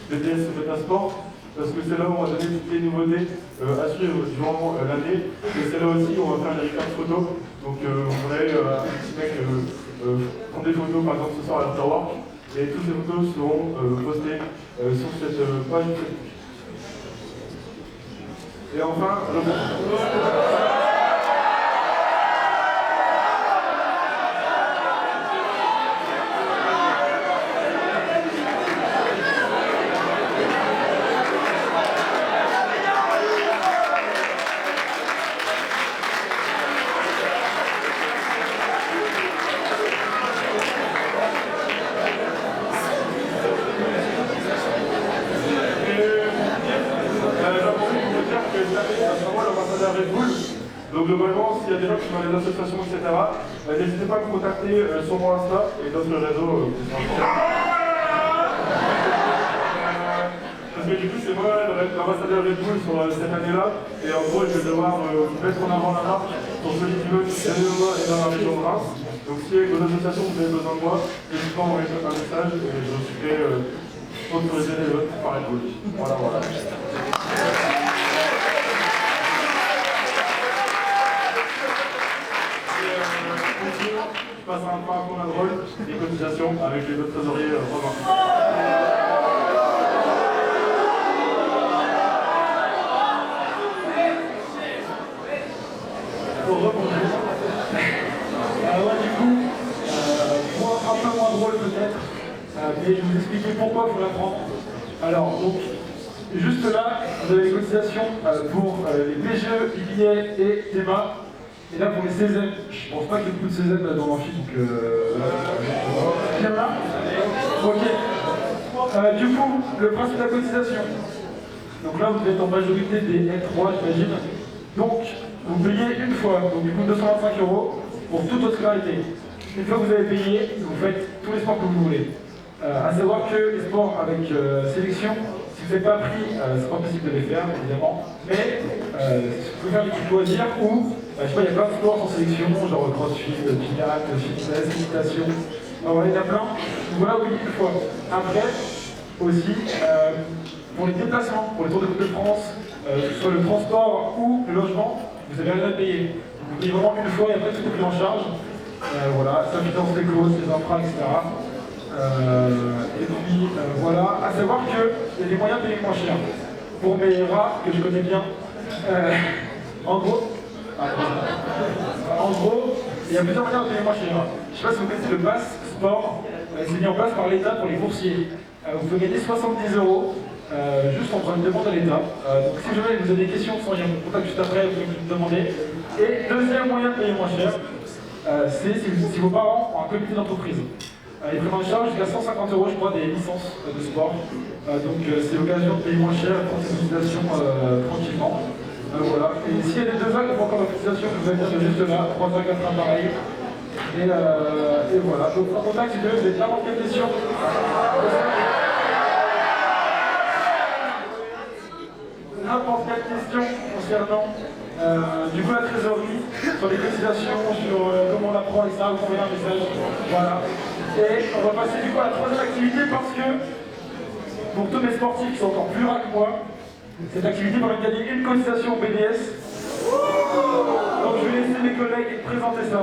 BDS Beta Sport, parce que c'est là où on va donner toutes les nouveautés à suivre durant l'année. Et c'est là aussi où on va faire des réclames photos. Donc on voudrait un petit mec prendre des photos par exemple ce soir à l'Afterwork. Et toutes ces photos seront postées sur cette page Facebook. Et enfin, donc globalement, s'il y a des gens qui sont dans les associations, etc., n'hésitez pas à me contacter sur mon Insta et d'autres réseaux. Parce que du coup, c'est moi l'ambassadeur Red Bull sur cette année-là, et en gros, je vais devoir mettre en avant la marque pour celui qui veut gagner le mois et dans la région de Reims. Donc si avec vos associations vous avez besoin de moi, n'hésitez pas à m'envoyer un message et je serai autorisé les autres par Red Bull. Voilà, voilà. Je passe un peu à la drôle des cotisations avec les autres trésoriers romains. Pour rebondir. Ouais, du coup, un peu moins drôle peut-être, mais je vais vous expliquer pourquoi il faut la prendre. Alors, donc, juste là, vous avez les cotisations pour les PGE, billets et théma. Et là, pour les CZ, je pense pas qu'il y ait beaucoup de CZ dans l'amphi, donc bien là. Ok. Du coup, le principe de la cotisation. Donc là, vous êtes en majorité des L3, j'imagine. Donc, vous payez une fois, donc du coup 225 € pour toute votre scolarité. Une fois que vous avez payé, vous faites tous les sports que vous voulez. À savoir que les sports avec sélection, si vous n'avez pas pris, c'est pas possible de les faire, évidemment. Mais vous pouvez faire l'équipe loisir ou, je sais pas, il y a plein de sports en sélection, genre crossfit, pilates, fitness, méditation. Alors, il y en a plein. Donc voilà, oui, une fois. Après, aussi, pour les déplacements, pour les Tours de Coupe de France, que ce soit le transport ou le logement, vous avez rien à payer. Vous payez vraiment une fois et après tout est pris en charge. Voilà, ça finance les causes, les emprunts, etc. Et puis voilà, à savoir qu'il y a des moyens de payer moins cher. Pour mes rats que je connais bien, en gros, il y a plusieurs moyens de payer moins cher. Je ne sais pas si vous connaissez le pass sport, c'est mis en place par l'État pour les boursiers. Vous pouvez gagner 70 € juste en faisant une demande à l'État. Donc si jamais vous avez des questions, il y a mon contact juste après, vous pouvez me demander. Et deuxième moyen de payer moins cher, c'est si vos parents ont un comité d'entreprise. Ils prennent en charge jusqu'à 150 € je crois des licences de sport. Donc c'est l'occasion de payer moins cher pour ces cotisations tranquillement. Voilà. Et s'il y a des deux actes pour encore la cotisation, vous allez dire juste là, 3 actes, 4 1 pareil. Et voilà. Donc en contact si vous avez n'importe quelle question. N'importe quelle question concernant du coup la trésorerie, sur les cotisations, sur comment on apprend, etc. Vous envoyez un message. Voilà. Et on va passer du coup à la troisième activité parce que pour tous mes sportifs qui sont encore plus rares que moi, cette activité va me gagner une cotisation au BDS. Donc je vais laisser mes collègues présenter ça.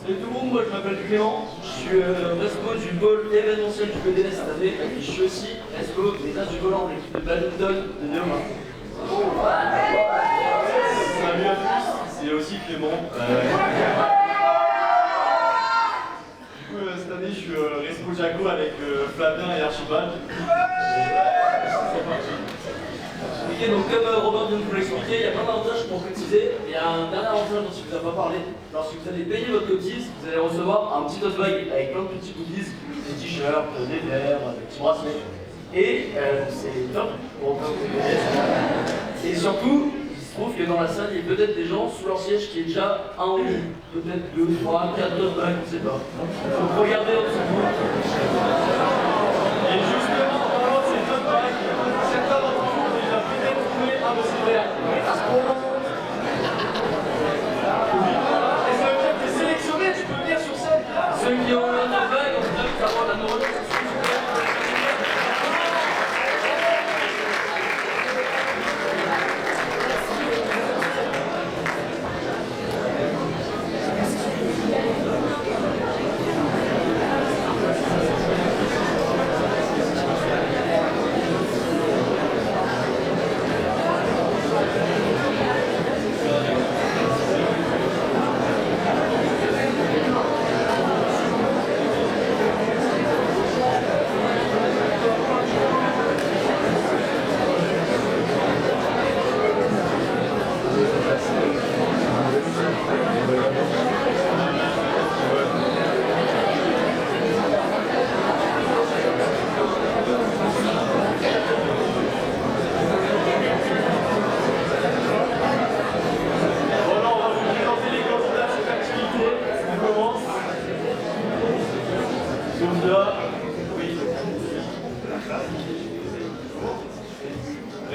Salut tout le monde, moi je m'appelle Clément, je suis respo du pôle événementiel du BDS cette année, et je suis aussi respo des As du volant de l'équipe de badminton de Néoma. Salut à tous, c'est aussi Clément. Du coup cette année je suis respo Jaco avec Flavien et Archibald. C'est parti. Ok, donc comme Robin vient de vous l'expliquer, il y a plein d'avantages pour cotiser. Il y a un dernier avantage dont il ne vous a pas parlé. Lorsque vous allez payer votre cotise, vous allez recevoir un petit tote bag avec plein de petits goodies, des t-shirts, des verres, des petits bracelets. Et c'est top pour obtenir des BDS. Et surtout, il se trouve que dans la salle, il y a peut-être des gens sous leur siège qui est déjà un ou peut-être 2, 3, 4 tote bags, je ne sais pas. Donc regardez en dessous de vous. Et justement, en parlant de ces tote bags, certains d'entre vous ont déjà peut-être trouvé un de ces verres. Et ça veut dire que tu es sélectionné, tu peux venir sur scène. Ceux qui ont un tote bag, on vous invite à voir la nourriture.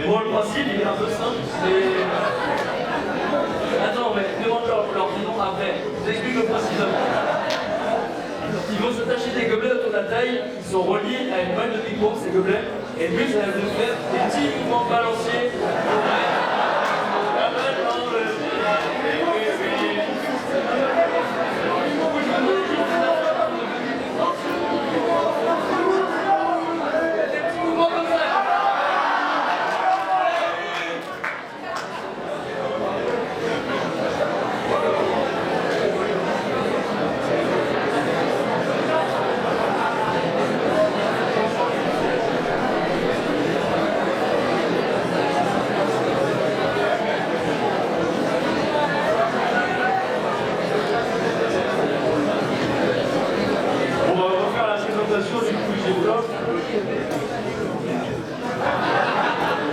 Bon, le principe, il est un peu simple, c'est... Attends, mais demande leur prénom après. Je vous explique le principe. Ils vont s'attacher des gobelets autour de la taille, ils sont reliés à une balle de ping-pong, ces gobelets, et le but, ça va vous faire des petits mouvements balanciers. La balle dans le...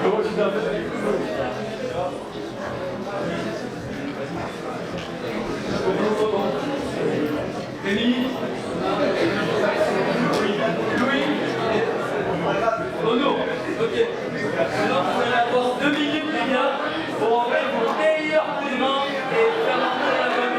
Comment tu t'appelles? Rémi, Louis, Renaud. Ok. Maintenant, vous allez avoir 2 minutes, les gars, pour en faire vos meilleurs coups de main et faire marcher la bonne.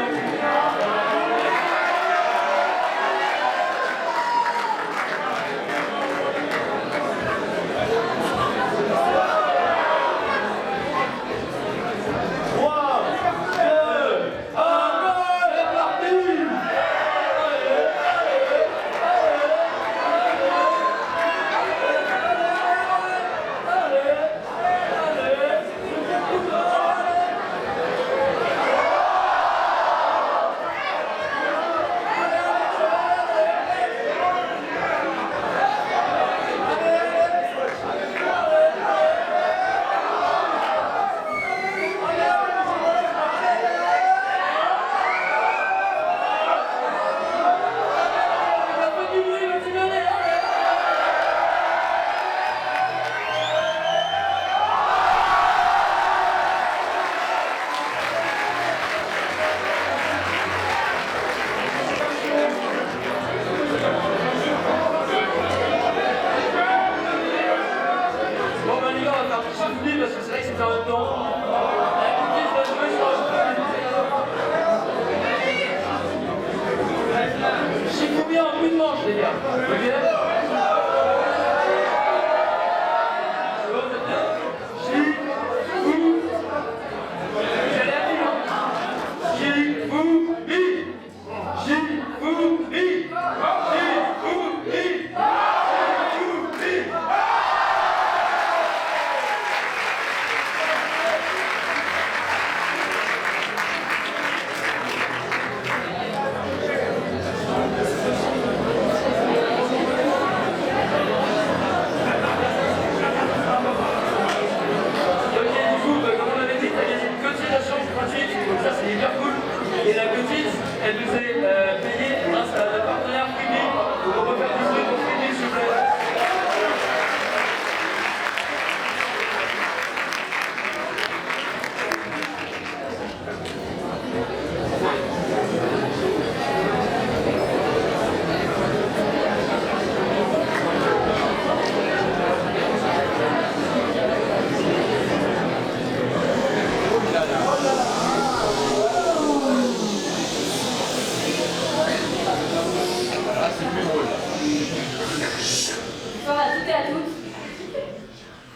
Merci à toutes.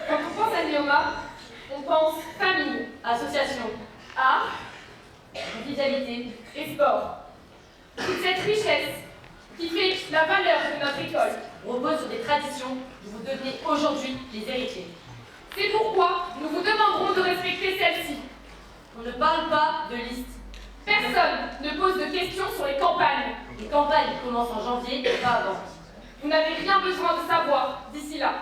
Quand on pense à Neoma, on pense famille, association, art, convivialité et sport. Toute cette richesse qui fait la valeur de notre école repose sur des traditions dont vous devenez aujourd'hui les héritiers. C'est pourquoi nous vous demanderons de respecter celles-ci. On ne parle pas de liste. Personne ne pose de questions sur les campagnes. Les campagnes commencent en janvier et pas avant. Vous n'avez rien besoin de savoir d'ici là.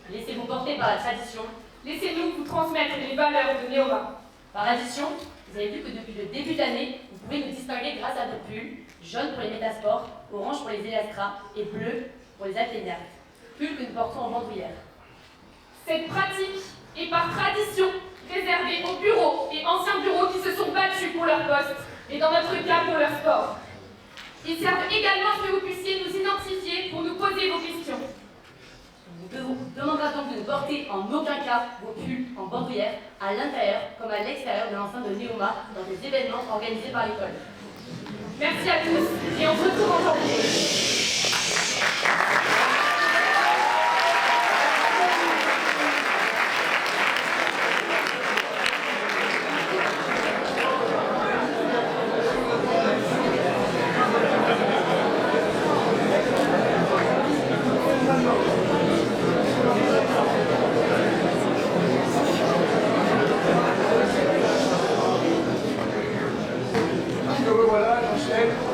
Laissez-vous porter par la tradition. Laissez-nous vous transmettre les valeurs de Neoma. Par addition, vous avez vu que depuis le début de l'année, vous pouvez nous distinguer grâce à nos pulls, jaune pour les métasports, orange pour les élastras et bleu pour les athéniates. Pulls que nous portons en bandoulière. Cette pratique est par tradition réservée aux bureaux et anciens bureaux qui se sont battus pour leur poste et dans notre cas pour leur sport. Ils servent également à ce que vous puissiez nous identifier pour nous poser vos questions. On vous demandera donc de ne porter en aucun cas vos pulls en bandoulière à l'intérieur comme à l'extérieur de l'enceinte de Neoma dans des événements organisés par l'école. Merci à tous et on se retrouve en janvier.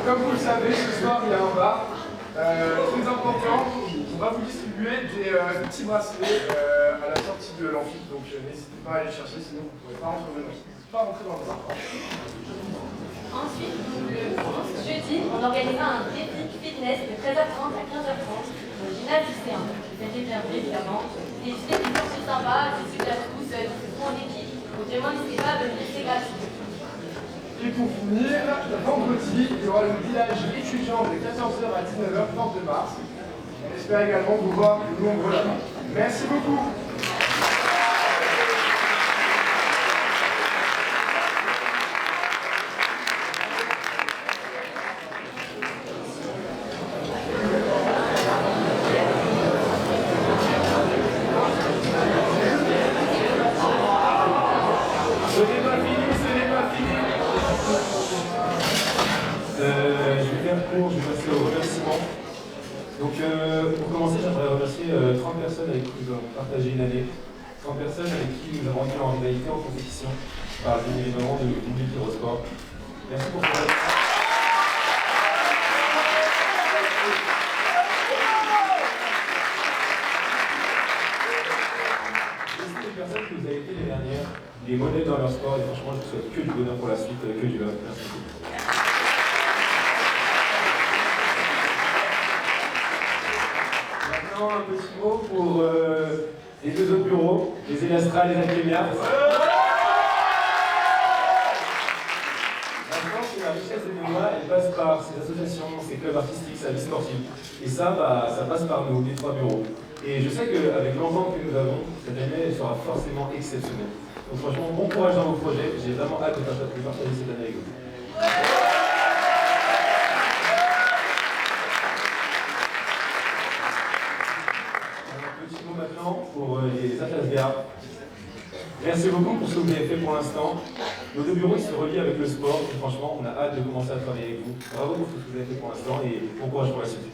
Comme vous le savez, ce soir il y a un bar très important. On va vous distribuer des petits bracelets à la sortie de l'amphi, donc n'hésitez pas à aller chercher, sinon vous ne pourrez pas rentrer dans le bar. Ensuite, le jeudi, on organisera un défi fitness de 13h30 à 15h30 au gymnase lycéen. Vous êtes les bienvenus évidemment. Des sportifs sympas, des super tous, qui se font en équipe. Donc vraiment, n'hésitez pas à venir, c'est gratuit. Et pour finir, vendredi, il y aura le village étudiant de 14h à 19h, 30 mars. On espère également vous voir nombreux là-bas. Merci beaucoup. Je vais passer aux remerciements. Donc, pour commencer, j'aimerais remercier 30 personnes avec qui nous avons partagé une année, 30 personnes avec qui nous avons été en rivalité en compétition par des événements de public Eurosport. Merci pour ça. Merci les personnes qui vous avez été les dernières, des modèles dans leur sport, et franchement, je vous souhaite que du bonheur pour la suite, que du love. Merci beaucoup. Un petit mot pour les deux autres bureaux, les Élastras et les Académias. La France et la richesse de Neoma, elle passe par ces associations, ces clubs artistiques, sa vie sportive. Et ça, ça passe par nous, les trois bureaux. Et je sais qu'avec l'entente que nous avons, cette année, elle sera forcément exceptionnelle. Donc franchement, bon courage dans vos projets. J'ai vraiment hâte de partager cette année avec vous. Pour les Atlas Gare. Merci beaucoup pour ce que vous avez fait pour l'instant. Nos deux bureaux ils se relient avec le sport et franchement on a hâte de commencer à travailler avec vous. Bravo pour ce que vous avez fait pour l'instant et bon courage pour la suite.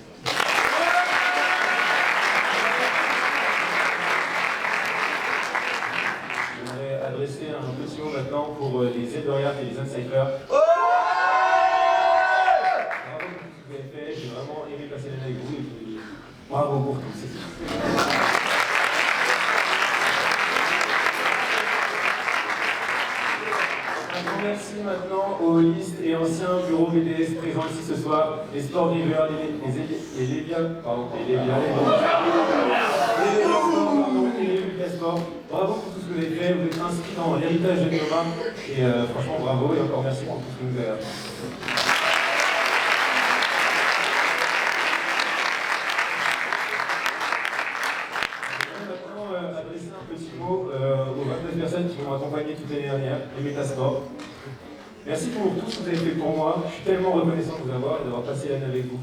J'aimerais adresser un petit mot maintenant pour les Eldoriates et les Uncyclers. Bravo pour ce que vous avez fait, j'ai vraiment aimé passer l'année avec vous et puis bravo pour tout. Merci maintenant aux listes et anciens bureaux BDS présents ici ce soir, les Sport Drivers, les Lévias, pardon, les Lévias, les Sport. Bravo pour tout ce que vous avez fait, vous êtes inscrits dans l'héritage de Neoma et franchement bravo et encore merci pour tout ce que vous avez fait. Adresser un petit mot aux 29 personnes qui m'ont accompagné toute l'année dernière, les Métasports. Merci pour tout ce que vous avez fait pour moi. Je suis tellement reconnaissant de vous avoir et d'avoir passé l'année avec vous.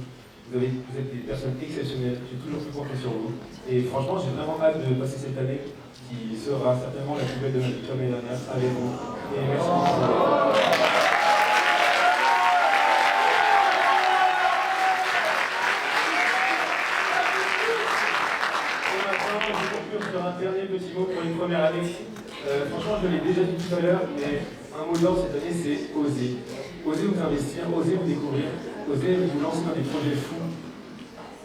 Vous êtes des personnes exceptionnelles, j'ai toujours pu compter sur vous. Et franchement, j'ai vraiment hâte de passer cette année qui sera certainement la plus belle de ma vie comme l'année dernière avec vous. Et merci beaucoup. Sur un dernier petit mot pour une première année. Franchement, je l'ai déjà dit tout à l'heure, mais un mot d'ordre cette année, c'est oser. Osez vous investir, osez vous découvrir, osez vous lancer dans des projets fous.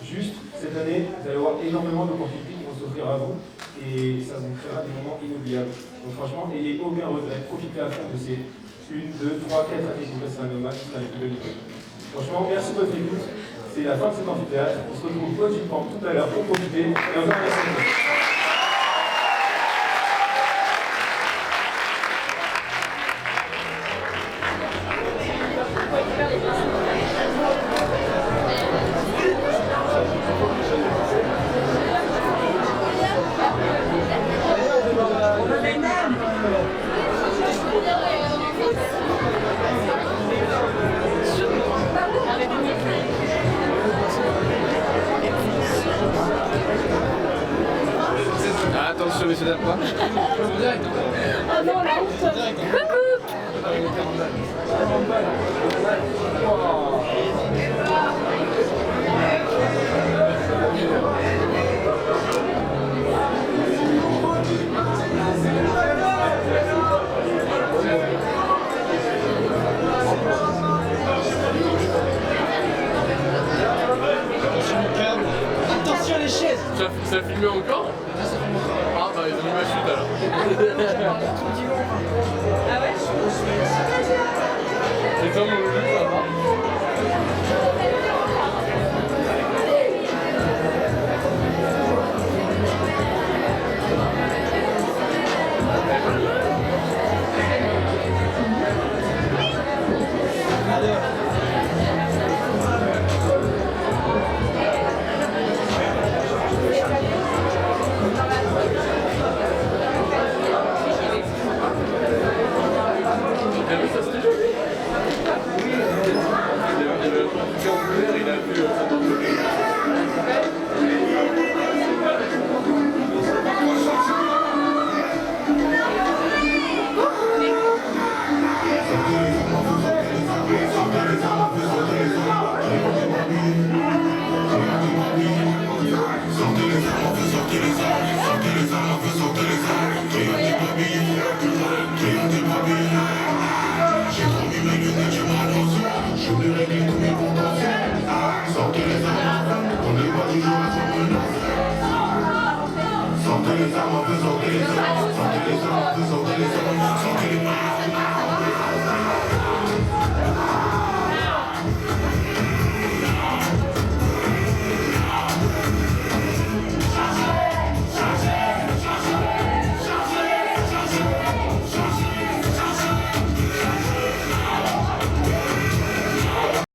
Juste, cette année, vous allez avoir énormément d'opportunités qui vont s'offrir à vous et ça vous créera des moments inoubliables. Donc franchement, n'ayez aucun regret, profitez à fond de ces 1, 2, 3, 4 années que vous passez à Nomad, qui sera les plus belles de votre vie. Franchement, merci de votre écoute. C'est la fin de cet amphithéâtre. On se retrouve au Gympan tout à l'heure pour profiter et on va remercier. Attention, messieurs, dames, quoi. Ah non, là, attention les chaises. Ça filmait encore? Ah bah ils ont mis ma chute alors. ah ouais? Et toi mon loulou, ça va? Sortez les armes, sortez les armes, sortez les armes, sortez les armes, sortez les armes.